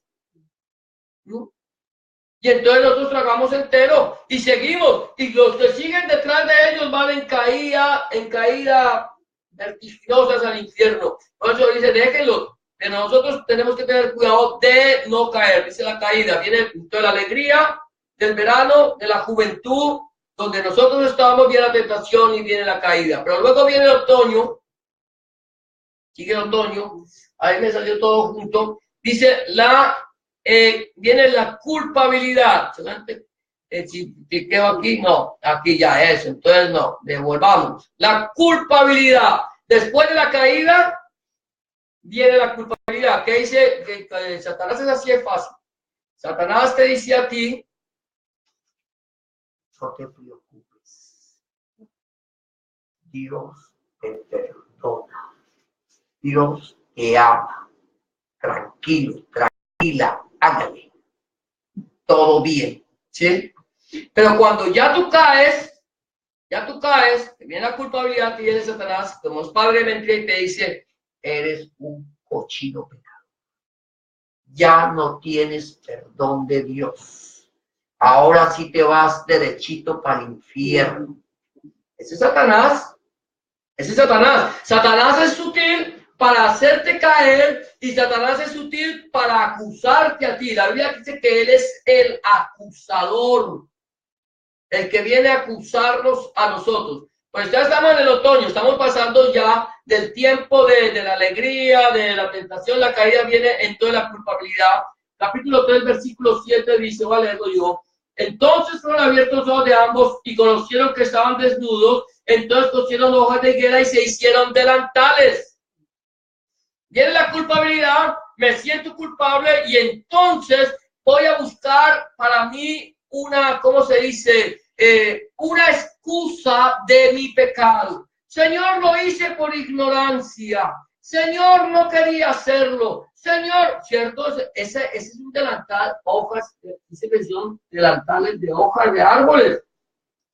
¿No? Y entonces nosotros tragamos entero y seguimos. Y los que siguen detrás de ellos van en caída vertiginosas al infierno. Por eso dice, déjenlos. Pero nosotros tenemos que tener cuidado de no caer. Dice la caída. Viene toda la alegría del verano, de la juventud, donde nosotros estábamos, viene la tentación y viene la caída. Pero luego viene el otoño. Sigue el otoño. Ahí me salió todo junto. Dice viene la culpabilidad. Si quedo aquí, no, aquí ya es, entonces no, devolvamos. La culpabilidad. Después de la caída, viene la culpabilidad. ¿Qué dice? Que Satanás es así, es fácil. Satanás te dice a ti, no te preocupes. Dios te perdona. Dios te ama. Tranquilo, tranquila, hágale. Todo bien, ¿sí? Pero cuando ya tú caes, que viene la culpabilidad, te viene Satanás, como es padre de mentira y te dice, eres un cochino pecado. Ya no tienes perdón de Dios. Ahora sí te vas derechito para el infierno. Ese es Satanás. Ese es Satanás. Satanás es sutil para hacerte caer y Satanás es sutil para acusarte a ti. La Biblia dice que él es el acusador. El que viene a acusarnos a nosotros. Pues ya estamos en el otoño, estamos pasando ya del tiempo de la alegría, de la tentación, la caída viene en toda la culpabilidad. Capítulo 3, versículo 7 dice, voy a leerlo yo. Entonces fueron abiertos los ojos de ambos y conocieron que estaban desnudos. Entonces cosieron hojas de higuera y se hicieron delantales. Viene la culpabilidad, me siento culpable y entonces voy a buscar para mí una, ¿cómo se dice? Una excusa de mi pecado. Señor, lo hice por ignorancia. Señor, no quería hacerlo. Señor, ¿cierto? Ese es un delantal, hojas, dice que son delantales de hojas de árboles.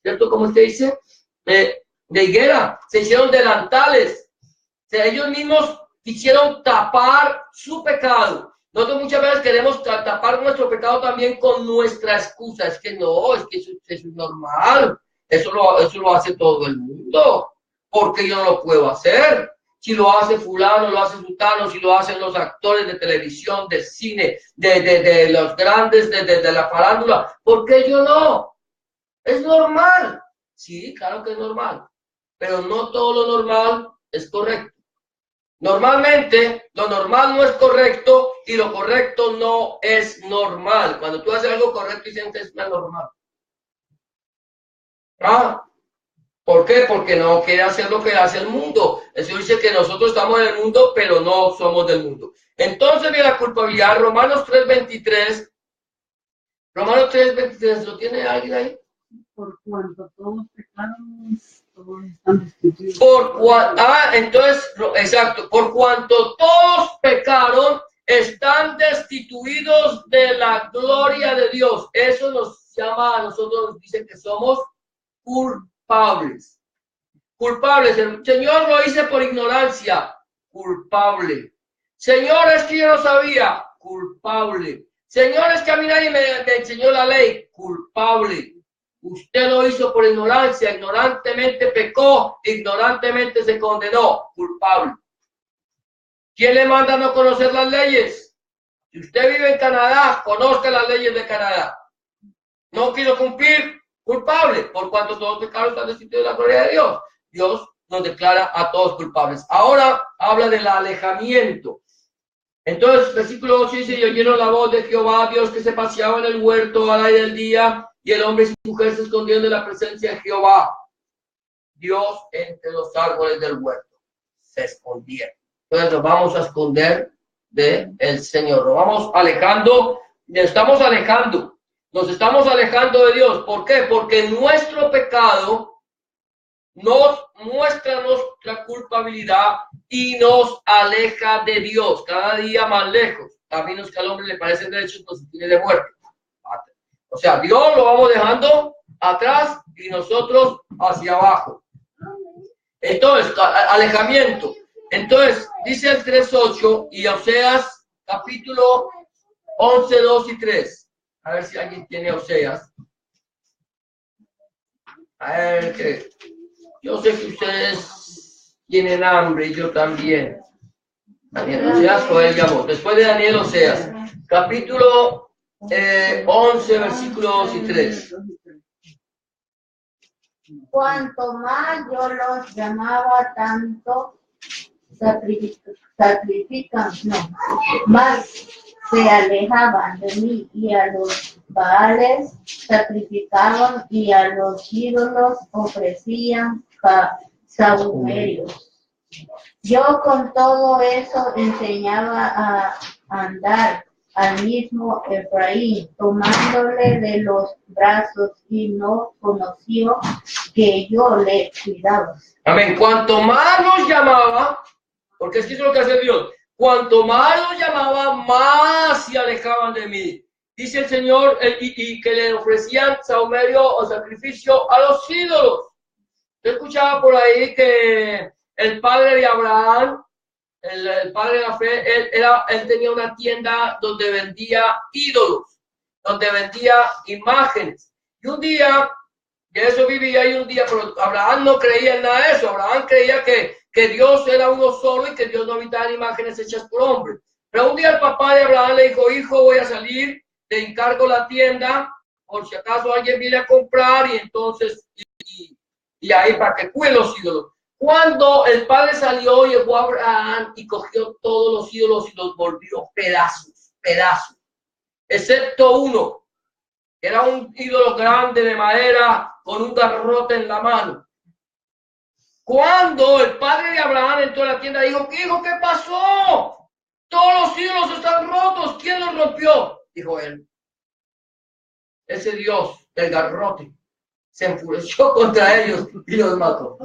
¿Cierto? ¿Cómo usted dice? De higuera. Se hicieron delantales. O sea, ellos mismos quisieron tapar su pecado. Nosotros muchas veces queremos tapar nuestro pecado también con nuestra excusa. Es que no, es que eso es normal. Eso lo hace todo el mundo. Porque yo no lo puedo hacer. Si lo hace fulano, lo hace sultano, si lo hacen los actores de televisión, de cine, de los grandes, de la farándula, ¿por qué yo no? Es normal. Sí, claro que es normal. Pero no todo lo normal es correcto. Normalmente, lo normal no es correcto y lo correcto no es normal. Cuando tú haces algo correcto y sientes es normal. ¿Por qué? Porque no quiere hacer lo que hace el mundo. Eso dice que nosotros estamos en el mundo, pero no somos del mundo. Entonces viene la culpabilidad. Romanos 3:23. Romanos 3:23. ¿Lo tiene alguien ahí? Por cuanto todos pecaron, todos están destituidos. Entonces, exacto. Por cuanto todos pecaron, están destituidos de la gloria de Dios. Eso nos llama a nosotros, nos dicen que somos culpables. Culpables. El Señor lo hice por ignorancia. Culpable. Señor, es que yo no sabía. Culpable. Señor, es que a mí nadie me enseñó la ley. Culpable. Usted lo hizo por ignorancia, ignorantemente pecó, ignorantemente se condenó, culpable. ¿Quién le manda a no conocer las leyes? Si usted vive en Canadá, conozca las leyes de Canadá. No quiso cumplir, culpable, por cuanto todos los pecados están destituidos de la gloria de Dios. Dios nos declara a todos culpables. Ahora habla del alejamiento. Entonces, versículo 8 dice, y oyeron la voz de Jehová, Dios que se paseaba en el huerto al aire del día, y el hombre y su mujer se escondieron de la presencia de Jehová. Dios entre los árboles del huerto. Se escondieron. Entonces nos vamos a esconder del Señor. Nos vamos alejando, nos estamos alejando de Dios. ¿Por qué? Porque nuestro pecado nos muestra nuestra culpabilidad y nos aleja de Dios, cada día más lejos. Caminos que al hombre le parecen derechos, nos tiene de muerte. O sea, Dios lo vamos dejando atrás y nosotros hacia abajo. Entonces, alejamiento. Entonces, dice el 3:8 y Oseas, capítulo 11, 2 y 3. A ver si alguien tiene Oseas. A ver, que yo sé que ustedes tienen hambre y yo también. Daniel, Oseas o él llamó. Después de Daniel, Oseas. Capítulo 11, versículos 2 y 3. Cuanto más yo los llamaba, tanto más se alejaban de mí, y a los baales sacrificaban y a los ídolos ofrecían sahumerios. Yo con todo eso enseñaba a andar al mismo Efraín, tomándole de los brazos, y no conoció que yo le cuidaba. Amén. Cuanto más los llamaba, porque es que eso es lo que hace Dios, cuanto más los llamaba, más se alejaban de mí. Dice el Señor, y que le ofrecían sahumerio o sacrificio a los ídolos. Yo escuchaba por ahí que el padre de Abraham, el padre de la fe, él tenía una tienda donde vendía ídolos, donde vendía imágenes. Y un día, de eso vivía, y un día, pero Abraham no creía en nada de eso. Abraham creía que Dios era uno solo y que Dios no habitaba en imágenes hechas por hombres. Pero un día el papá de Abraham le dijo: hijo, voy a salir, te encargo la tienda, por si acaso alguien viene a comprar, y entonces, y ahí para que cuide los ídolos. Cuando el padre salió, llegó a Abraham y cogió todos los ídolos y los volvió pedazos, excepto uno, que era un ídolo grande de madera con un garrote en la mano. Cuando el padre de Abraham entró a la tienda, dijo: hijo, ¿qué pasó? Todos los ídolos están rotos, ¿quién los rompió? Dijo él: ese Dios del garrote se enfureció contra ellos y los mató.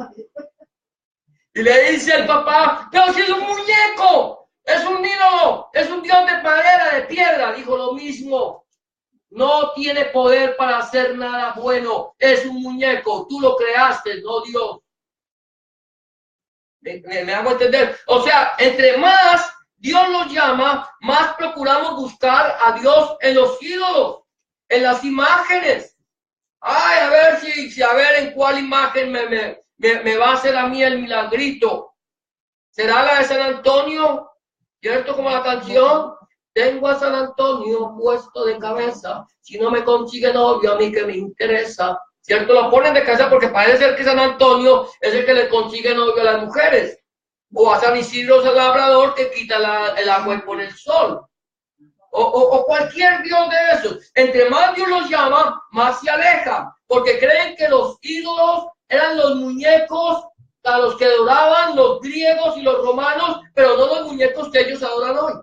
Y le dice el papá: pero si es un muñeco, es un ídolo, es un dios de madera, de piedra. Dijo: lo mismo, no tiene poder para hacer nada bueno, es un muñeco, tú lo creaste, no Dios. ¿Me hago entender? O sea, entre más Dios nos llama, más procuramos buscar a Dios en los ídolos, en las imágenes. Ay, a ver a ver en cuál imagen me va a hacer a mí el milagrito. ¿Será la de San Antonio? ¿Cierto? Como la canción: tengo a San Antonio puesto de cabeza, si no me consigue novio, a mí que me interesa. ¿Cierto? Lo ponen de cabeza porque parece ser que San Antonio es el que le consigue novio a las mujeres. O a San Isidro, San Labrador, que quita el agua y pone el sol. O cualquier dios de esos. Entre más Dios los llama, más se aleja, porque creen que los ídolos eran los muñecos a los que adoraban los griegos y los romanos, pero no los muñecos que ellos adoran hoy.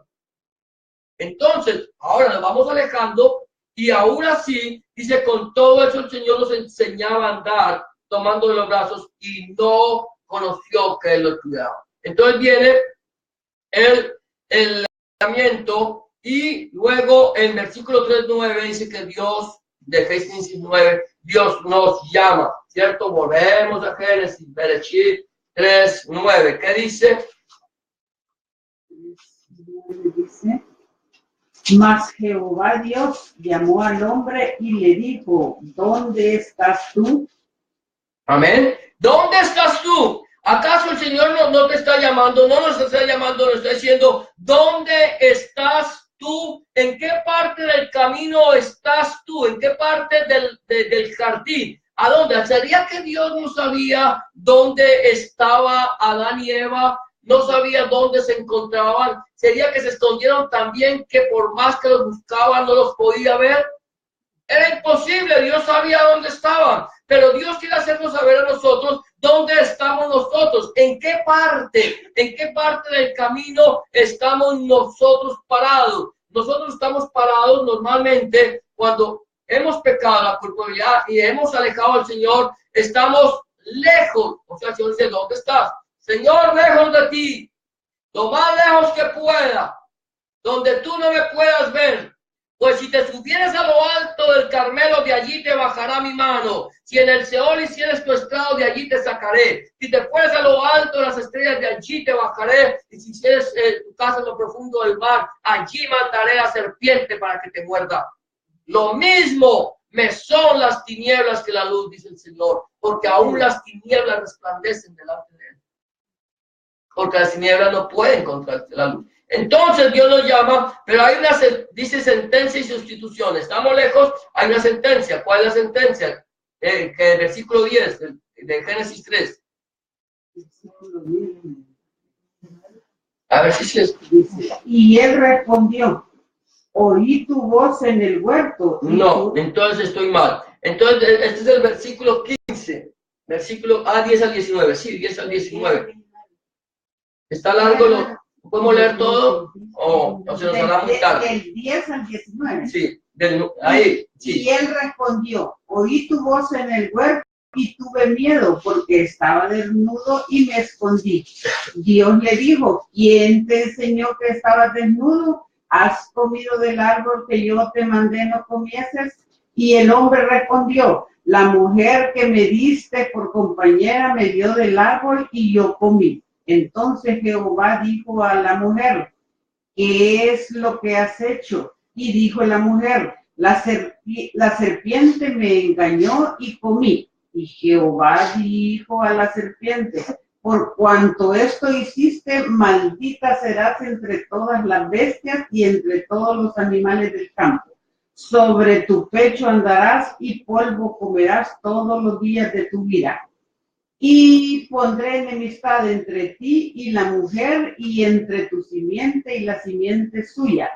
Entonces, ahora nos vamos alejando, y aún así, dice: con todo eso el Señor nos enseñaba a andar tomando de los brazos, y no conoció que Él lo cuidaba. Entonces viene el mandamiento. Y luego en versículo 3:9 dice que Dios, de Génesis 9, Dios nos llama, ¿cierto? Volvemos a Génesis, Bereshit 3:9. ¿Qué dice? Dice: mas Jehová Dios llamó al hombre y le dijo: ¿dónde estás tú? Amén. ¿Dónde estás tú? ¿Acaso el Señor no te está llamando? No nos está llamando, nos está diciendo: ¿dónde estás tú? ¿En qué parte del camino estás tú? ¿En qué parte del jardín? ¿A dónde? ¿Sería que Dios no sabía dónde estaba Adán y Eva? ¿No sabía dónde se encontraban? ¿Sería que se escondieron también, que por más que los buscaban no los podía ver? Era imposible, Dios sabía dónde estaban. Pero Dios quiere hacernos saber a nosotros ¿Dónde estamos nosotros? ¿En qué parte del camino estamos nosotros parados? Nosotros estamos parados normalmente cuando hemos pecado la culpabilidad y hemos alejado al Señor, estamos lejos. O sea, el Señor dice, ¿dónde estás? Señor, lejos de ti, lo más lejos que pueda, donde tú no me puedas ver. Pues si te subieres a lo alto del Carmelo, de allí te bajará mi mano. Si en el Seol hicieres tu estrado, de allí te sacaré. Si te fueres a lo alto de las estrellas, de allí te bajaré. Y si hicieres tu casa en lo profundo del mar, allí mandaré la serpiente para que te muerda. Lo mismo me son las tinieblas que la luz, dice el Señor, porque aún las tinieblas resplandecen delante de él. Porque las tinieblas no pueden contra la luz. Entonces Dios nos llama, pero hay una, dice sentencia y sustitución. Estamos lejos, hay una sentencia. ¿Cuál es la sentencia? Que el versículo 10 de Génesis 3. A ver si es. Y él respondió, oí tu voz en el huerto. No, entonces estoy mal. Entonces, este es el versículo 15. Versículo 10 al 19. Sí, 10 al 19. Está largo, ¿podemos leer todo? O se nos hará muy tarde. Del 10 al 19. Sí, ahí. Sí. Y él respondió, oí tu voz en el huerto y tuve miedo porque estaba desnudo y me escondí. Dios le dijo, ¿quién te enseñó que estabas desnudo? ¿Has comido del árbol que yo te mandé no comieses? Y el hombre respondió, la mujer que me diste por compañera me dio del árbol y yo comí. Entonces Jehová dijo a la mujer, ¿qué es lo que has hecho? Y dijo la mujer, la serpiente me engañó y comí. Y Jehová dijo a la serpiente, por cuanto esto hiciste, maldita serás entre todas las bestias y entre todos los animales del campo. Sobre tu pecho andarás y polvo comerás todos los días de tu vida. Y pondré enemistad entre ti y la mujer, y entre tu simiente y la simiente suya.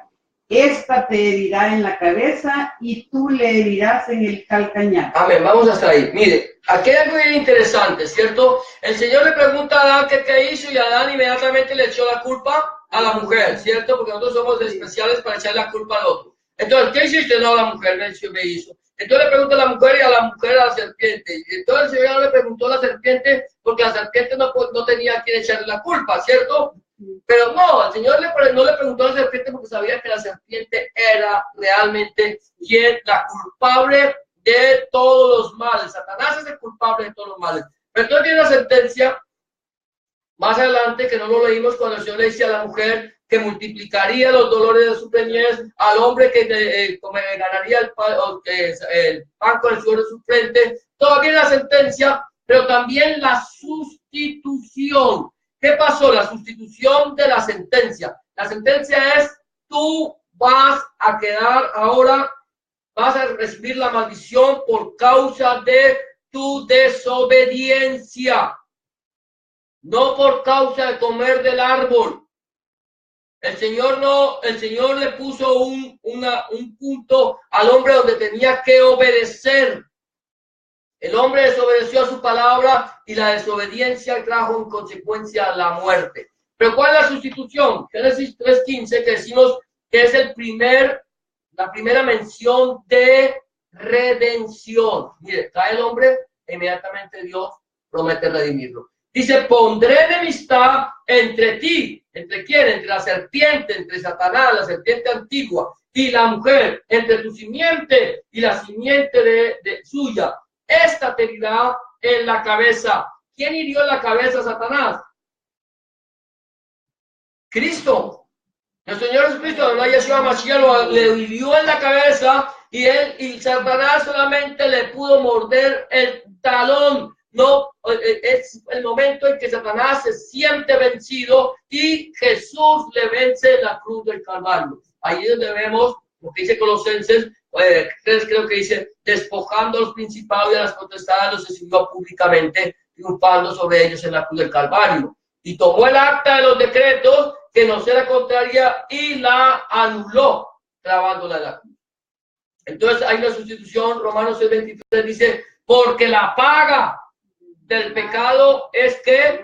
Esta te herirá en la cabeza, y tú le herirás en el calcañar. Amén, vamos hasta ahí. Mire, aquí hay algo bien interesante, ¿cierto? El Señor le pregunta a Adán qué hizo, y Adán inmediatamente le echó la culpa a la mujer, ¿cierto? Porque nosotros somos especiales para echar la culpa al otro. Entonces, ¿qué hiciste? No, la mujer me hizo. Entonces le pregunta a la mujer y a la mujer a la serpiente. Y entonces el Señor le preguntó a la serpiente porque la serpiente no tenía a quien echarle la culpa, ¿cierto? Pero no, el Señor no le preguntó a la serpiente porque sabía que la serpiente era realmente la culpable de todos los males. Satanás es el culpable de todos los males. Pero entonces viene una sentencia más adelante que no lo leímos cuando el Señor le dice a la mujer que multiplicaría los dolores de su preñez, al hombre que ganaría el pan con el sudor de su frente. Todavía la sentencia, pero también la sustitución. ¿Qué pasó? La sustitución de la sentencia. La sentencia es, tú vas a quedar ahora, vas a recibir la maldición por causa de tu desobediencia, no por causa de comer del árbol. El Señor le puso un punto al hombre donde tenía que obedecer. El hombre desobedeció a su palabra y la desobediencia trajo en consecuencia la muerte. Pero ¿cuál es la sustitución? Génesis 3:15, que decimos que es la primera mención de redención. Mire, cae el hombre, inmediatamente Dios promete redimirlo. Dice, pondré enemistad entre ti. ¿Entre quién? Entre la serpiente, entre Satanás, la serpiente antigua, y la mujer, entre tu simiente y la simiente de suya. Esta te herirá en la cabeza. ¿Quién hirió en la cabeza a Satanás? Cristo. Nuestro Señor Jesucristo, no Yeshua Mashiach, le hirió en la cabeza y Satanás solamente le pudo morder el talón. No, es el momento en que Satanás se siente vencido y Jesús le vence en la cruz del Calvario. Ahí es donde vemos lo que dice Colosenses, creo que dice, despojando a los principados y a las potestades, los exhibió públicamente, triunfando sobre ellos en la cruz del Calvario. Y tomó el acta de los decretos que nos era contraria y la anuló, clavándola en la cruz. Entonces hay una sustitución. Romanos 6:23 dice, porque la paga del pecado es que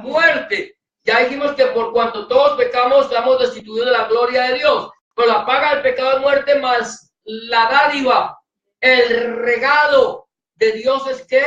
muerte. Ya dijimos que por cuanto todos pecamos, estamos destituidos de la gloria de Dios. Pero la paga del pecado es muerte, más la dádiva, el regalo de Dios es que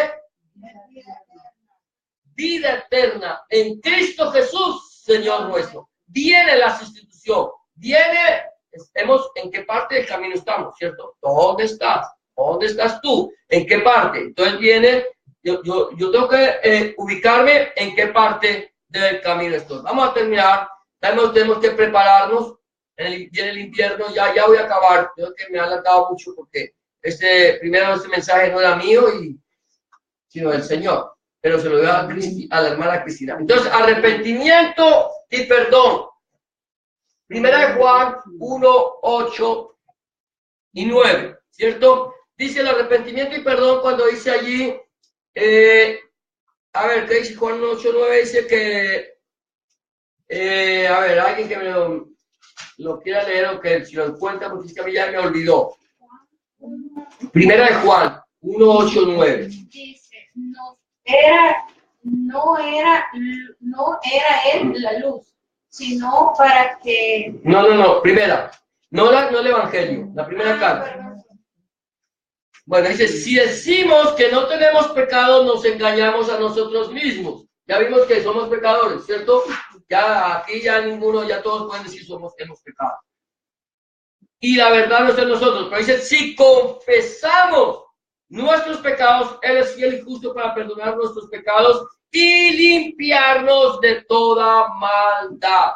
vida eterna en Cristo Jesús, Señor nuestro. Viene la sustitución, viene, estemos en qué parte del camino estamos, ¿cierto? ¿Dónde estás? ¿Dónde estás tú? ¿En qué parte? Entonces viene, yo tengo que ubicarme en qué parte del camino estoy. Vamos a terminar, tenemos que prepararnos, viene el invierno, ya voy a acabar, creo que me ha alargado mucho porque este mensaje no era mío, sino del Señor. Pero se lo dio a la hermana Cristina. Entonces, arrepentimiento y perdón. Primera de Juan 1, 8 y 9, ¿cierto? Dice el arrepentimiento y perdón cuando dice allí, a ver, ¿qué dice Juan 1, 8, 9? Dice que, a ver, alguien que me lo quiera leer o que si lo encuentra, porque es que a mí ya me olvidó. Primera de Juan 1, 8, 9. Dice, no era él la luz, sino para que... No, primera. No el evangelio, la primera carta. Bueno, dice, si decimos que no tenemos pecado, nos engañamos a nosotros mismos. Ya vimos que somos pecadores, ¿cierto? Ya aquí ya ninguno, ya todos pueden decir hemos pecado. Y la verdad no es en nosotros, pero dice, si confesamos nuestros pecados, Él es fiel y justo para perdonar nuestros pecados y limpiarnos de toda maldad.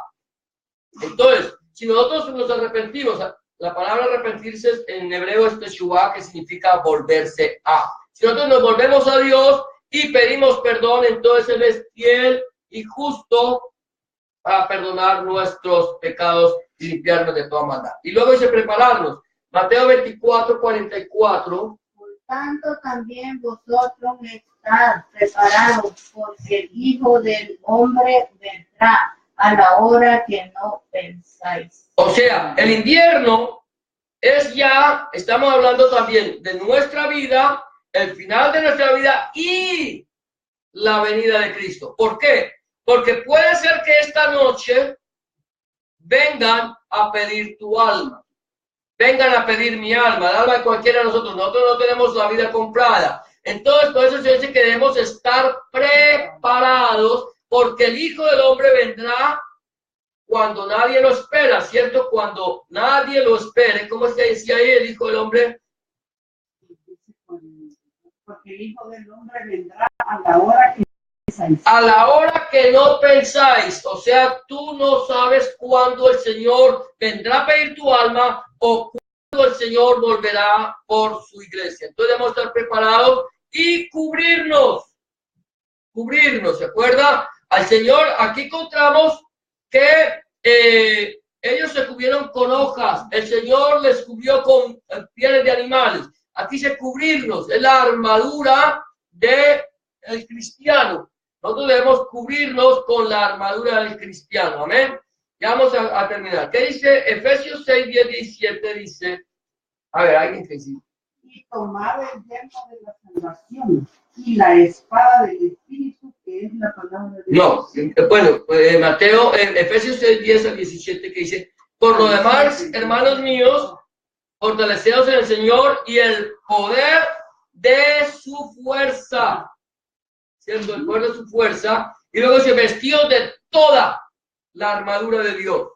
Entonces, si nosotros nos arrepentimos, la palabra arrepentirse en hebreo es teshuvah, que significa volverse a. Si nosotros nos volvemos a Dios y pedimos perdón, entonces Él es fiel y justo para perdonar nuestros pecados y limpiarnos de toda maldad. Y luego dice prepararnos. Mateo 24, 44. Por tanto, también vosotros estad preparados, porque el Hijo del Hombre vendrá a la hora que no pensáis. O sea, el invierno es ya, estamos hablando también de nuestra vida, el final de nuestra vida y la venida de Cristo. ¿Por qué? Porque puede ser que esta noche vengan a pedir tu alma. Vengan a pedir mi alma, el alma de cualquiera de nosotros. Nosotros no tenemos la vida comprada. Entonces, por eso se dice que debemos estar preparados, porque el Hijo del Hombre vendrá cuando nadie lo espera, ¿cierto? Cuando nadie lo espere. ¿Cómo es que decía ahí el Hijo del Hombre? Porque el Hijo del Hombre vendrá a la hora que pensáis. A la hora que no pensáis. O sea, tú no sabes cuándo el Señor vendrá a pedir tu alma o cuándo el Señor volverá por su iglesia. Entonces debemos estar preparados y cubrirnos. Cubrirnos, ¿se acuerda? Al Señor, aquí encontramos que ellos se cubrieron con hojas. El Señor les cubrió con pieles de animales. Aquí se cubrirnos, es la armadura del cristiano. Nosotros debemos cubrirnos con la armadura del cristiano. Amén. Ya vamos a terminar. ¿Qué dice? Efesios 6, 10, 17 dice. A ver, alguien que sí. Y tomad el yelmo de la salvación y la espada del Espíritu, que es la palabra de Dios. No, bueno, Mateo, Efesios 6, 10 al 17 que dice, por lo demás, hermanos míos, fortaleceos en el Señor y el poder de su fuerza, ¿cierto? El poder de su fuerza, y luego se vestió de toda la armadura de Dios,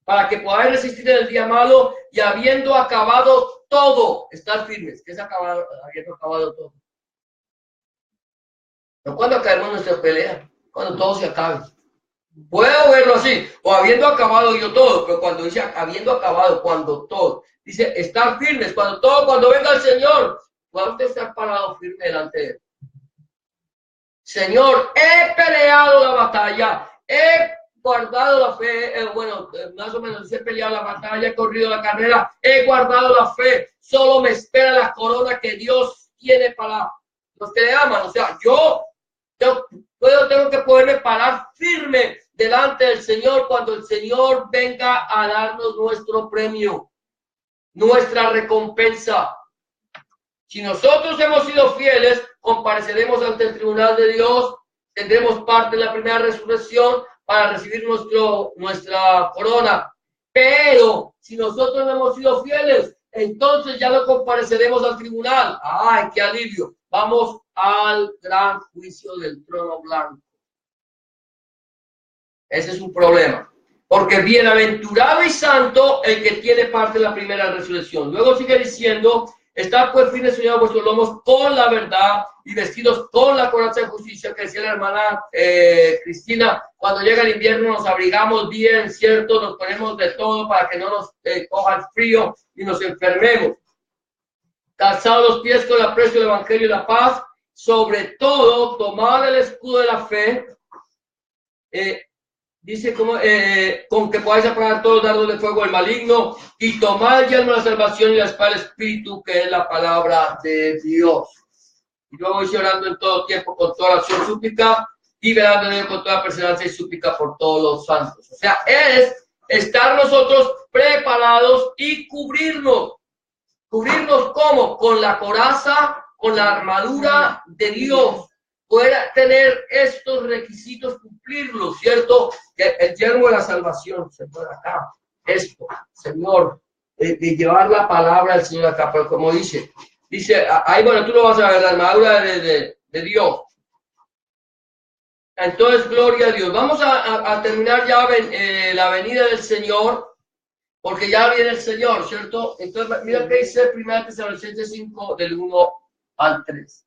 para que podáis resistir en el día malo y habiendo acabado todo, estar firmes. ¿Qué es habiendo acabado todo? ¿No? ¿Cuándo acabemos nuestra pelea? Cuando todo se acabe. Puedo verlo así, o habiendo acabado yo todo, pero cuando dice habiendo acabado, cuando todo, dice estar firmes, cuando venga el Señor, cuando estar parado firme delante de Él. Señor, he peleado la batalla, he guardado la fe, más o menos he peleado la batalla, he corrido la carrera, he guardado la fe, solo me espera la corona que Dios tiene para los que le aman. O sea, yo tengo que poderme parar firme delante del Señor cuando el Señor venga a darnos nuestro premio, nuestra recompensa. Si nosotros hemos sido fieles, compareceremos ante el tribunal de Dios, tendremos parte en la primera resurrección para recibir nuestra corona. Pero si nosotros no hemos sido fieles, entonces ya no compareceremos al tribunal. ¡Ay, qué alivio! Vamos al gran juicio del trono blanco. Ese es un problema. Porque bienaventurado y santo el que tiene parte en la primera resurrección. Luego sigue diciendo, está pues firmes sujetos vuestros lomos con la verdad y vestidos con la coraza de justicia, que decía la hermana Cristina, cuando llega el invierno nos abrigamos bien, ¿cierto? Nos ponemos de todo para que no nos coja el frío y nos enfermemos. Calzados los pies con el aprecio del evangelio y la paz, sobre todo tomad el escudo de la fe, dice como, con que podáis apagar todos los dardos de fuego del maligno y tomad el yelmo de la salvación y la espada del Espíritu, que es la palabra de Dios. Y luego dice orando en todo tiempo con toda oración súplica y velando en él con toda perseverancia y súplica por todos los santos. O sea, es estar nosotros preparados y cubrirnos. ¿Cubrirnos cómo? Con la coraza, con la armadura de Dios. Poder tener estos requisitos, cumplirlos, ¿cierto? El yelmo de la salvación, se puede acá. Esto, Señor, de llevar la palabra del Señor acá, pero como dice, ahí, bueno, tú lo vas a ver, la armadura de Dios. Entonces, gloria a Dios. Vamos a terminar ya la venida del Señor, porque ya viene el Señor, ¿cierto? Entonces, mira que dice 1 Tesalonicenses 5, del 1 al 3.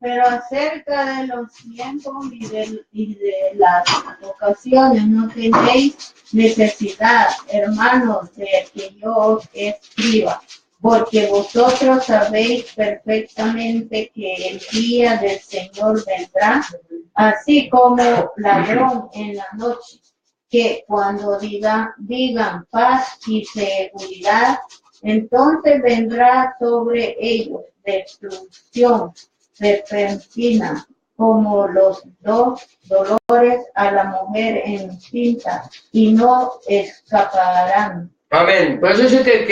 Pero acerca de los tiempos y de las ocasiones no tenéis necesidad, hermanos, de que yo os escriba, porque vosotros sabéis perfectamente que el día del Señor vendrá, así como ladrón en la noche, que cuando digan paz y seguridad, entonces vendrá sobre ellos destrucción repentina, como los dos dolores a la mujer encinta, y no escaparán. Amén. Por eso dice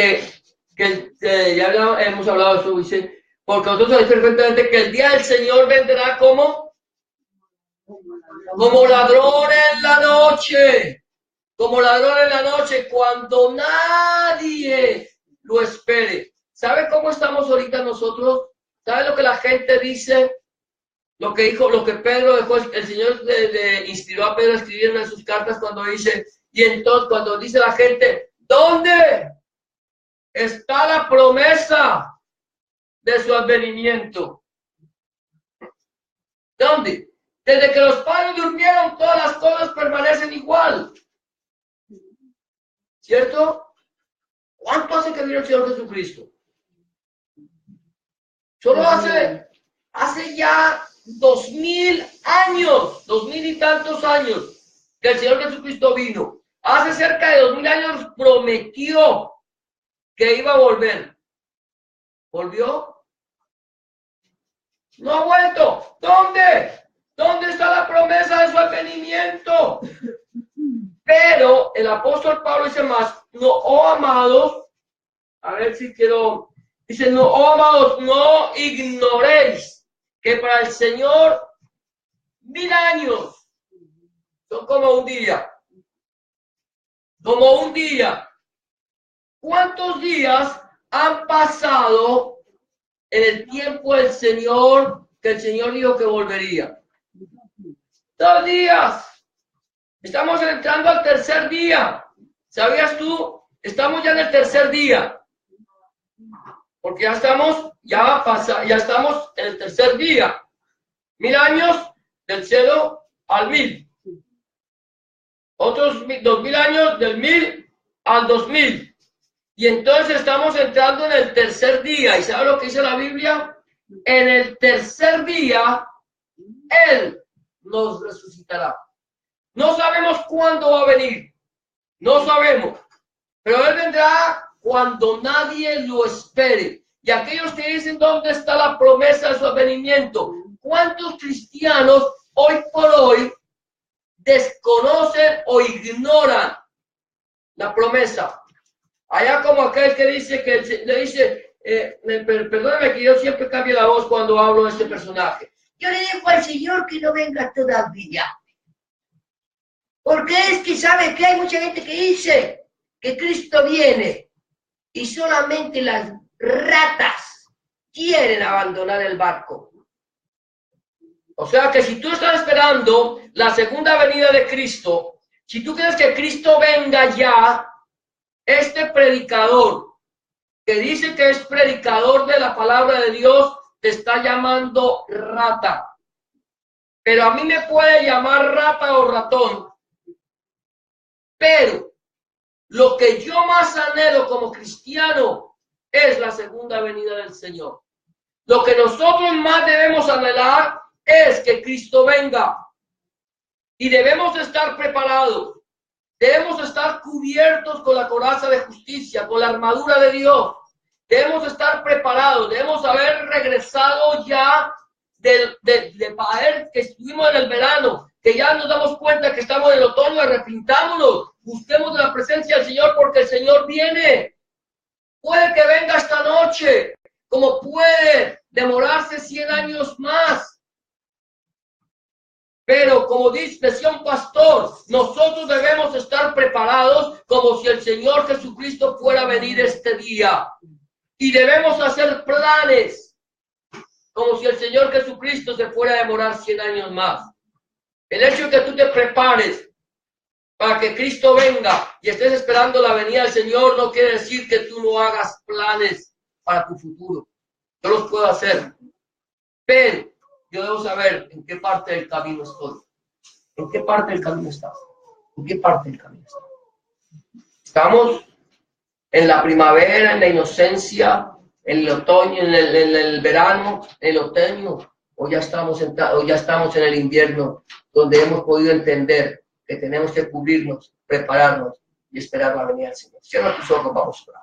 que ya hemos hablado de eso, dice, porque nosotros sabéis perfectamente que el día del Señor vendrá como ladrón en la noche. Como ladrón en la noche, cuando nadie lo espere. ¿Sabe cómo estamos ahorita nosotros? ¿Sabe lo que la gente dice? Lo que dijo, lo que Pedro dejó, el Señor le inspiró a Pedro a escribir en sus cartas cuando dice, y entonces cuando dice la gente, ¿dónde está la promesa de su advenimiento? ¿Dónde? Desde que los padres durmieron, todas las cosas permanecen igual. ¿Cierto? ¿Cuánto hace que vino el Señor Jesucristo? Solo hace ya 2000 años, 2000 y tantos años que el Señor Jesucristo vino. Hace cerca de 2000 años prometió que iba a volver. ¿Volvió? No ha vuelto. ¿Dónde? ¿Dónde está la promesa de su advenimiento? Pero el apóstol Pablo dice más, no, oh amados, a ver si quiero... Dice, no, oh amados, no ignoréis que para el Señor 1000 años son como un día. Como un día. ¿Cuántos días han pasado en el tiempo del Señor que el Señor dijo que volvería? 2 días. Estamos entrando al tercer día. ¿Sabías tú? Estamos ya en el tercer día. Porque ya estamos en el tercer día. 1000 años del 0 al 1000. Otros 2000 años del 1000 al 2000. Y entonces estamos entrando en el tercer día. ¿Y sabe lo que dice la Biblia? En el tercer día, Él nos resucitará. No sabemos cuándo va a venir. No sabemos. Pero Él vendrá cuando nadie lo espere. Y aquellos que dicen dónde está la promesa de su advenimiento. ¿Cuántos cristianos hoy por hoy desconocen o ignoran la promesa? Allá como aquel que dice que le dice, perdóname que yo siempre cambio la voz cuando hablo de este personaje. Yo le digo al Señor que no venga todavía. Porque es que sabe que hay mucha gente que dice que Cristo viene y solamente las ratas quieren abandonar el barco. O sea que si tú estás esperando la segunda venida de Cristo, si tú quieres que Cristo venga ya, este predicador que dice que es predicador de la palabra de Dios, te está llamando rata. Pero a mí me puede llamar rata o ratón. Pero lo que yo más anhelo como cristiano es la segunda venida del Señor. Lo que nosotros más debemos anhelar es que Cristo venga. Y debemos estar preparados. Debemos estar cubiertos con la coraza de justicia, con la armadura de Dios. Debemos estar preparados. Debemos haber regresado ya del paer que estuvimos en el verano, que ya nos damos cuenta que estamos en el otoño. Arrepintámonos. Busquemos la presencia del Señor porque el Señor viene. Puede que venga esta noche, como puede demorarse 100 años más. Pero como decía un pastor, nosotros debemos estar preparados como si el Señor Jesucristo fuera a venir este día. Y debemos hacer planes como si el Señor Jesucristo se fuera a demorar 100 años más. El hecho de que tú te prepares para que Cristo venga y estés esperando la venida del Señor no quiere decir que tú no hagas planes para tu futuro. Yo los puedo hacer, pero yo debo saber en qué parte del camino estoy. ¿En qué parte del camino estamos? ¿En qué parte del camino estamos? ¿Estamos en la primavera, en la inocencia, en el otoño, en el verano, en el otoño? ¿O ya estamos en el invierno, donde hemos podido entender que tenemos que cubrirnos, prepararnos y esperar la venida del Señor? Cierra tus ojos, vamos a orar.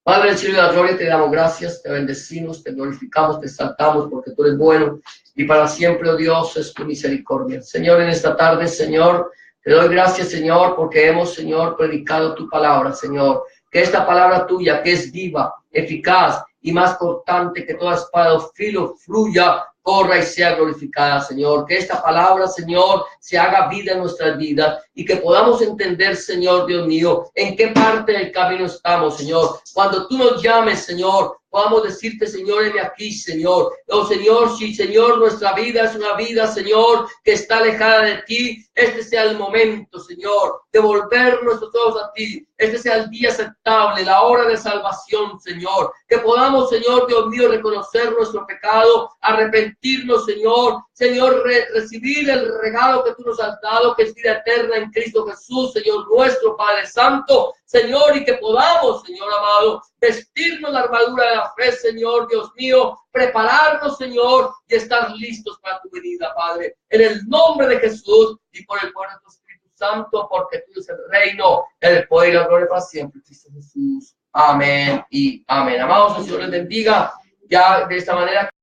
Padre del cielo y de la gloria, te damos gracias, te bendecimos, te glorificamos, te exaltamos porque tú eres bueno y para siempre, oh Dios, es tu misericordia. Señor, en esta tarde, Señor, te doy gracias, Señor, porque hemos, Señor, predicado tu palabra, Señor. Que esta palabra tuya, que es viva, eficaz y más cortante que toda espada o filo, fluya, corra y sea glorificada, Señor. Que esta palabra, Señor, se haga vida en nuestras vidas y que podamos entender, Señor, Dios mío, en qué parte del camino estamos, Señor. Cuando tú nos llames, Señor, podamos decirte, Señor, heme aquí, Señor. Oh, Señor, si, Señor, nuestra vida es una vida, Señor, que está alejada de ti, este sea el momento, Señor, de volver nuestros ojos a ti. Este sea el día aceptable, la hora de salvación, Señor. Que podamos, Señor, Dios mío, reconocer nuestro pecado, arrepentirnos, Señor. Señor, recibir el regalo que tú nos has dado, que es vida eterna en Cristo Jesús, Señor nuestro, Padre Santo. Señor, y que podamos, Señor amado, vestirnos la armadura de la fe, Señor, Dios mío, prepararnos, Señor, y estar listos para tu venida, Padre. En el nombre de Jesús y por el poder de tu Espíritu Santo, porque tú eres el reino, el poder y la gloria para siempre, Cristo Jesús. Amén y amén. Amados, el Señor les bendiga. Ya de esta manera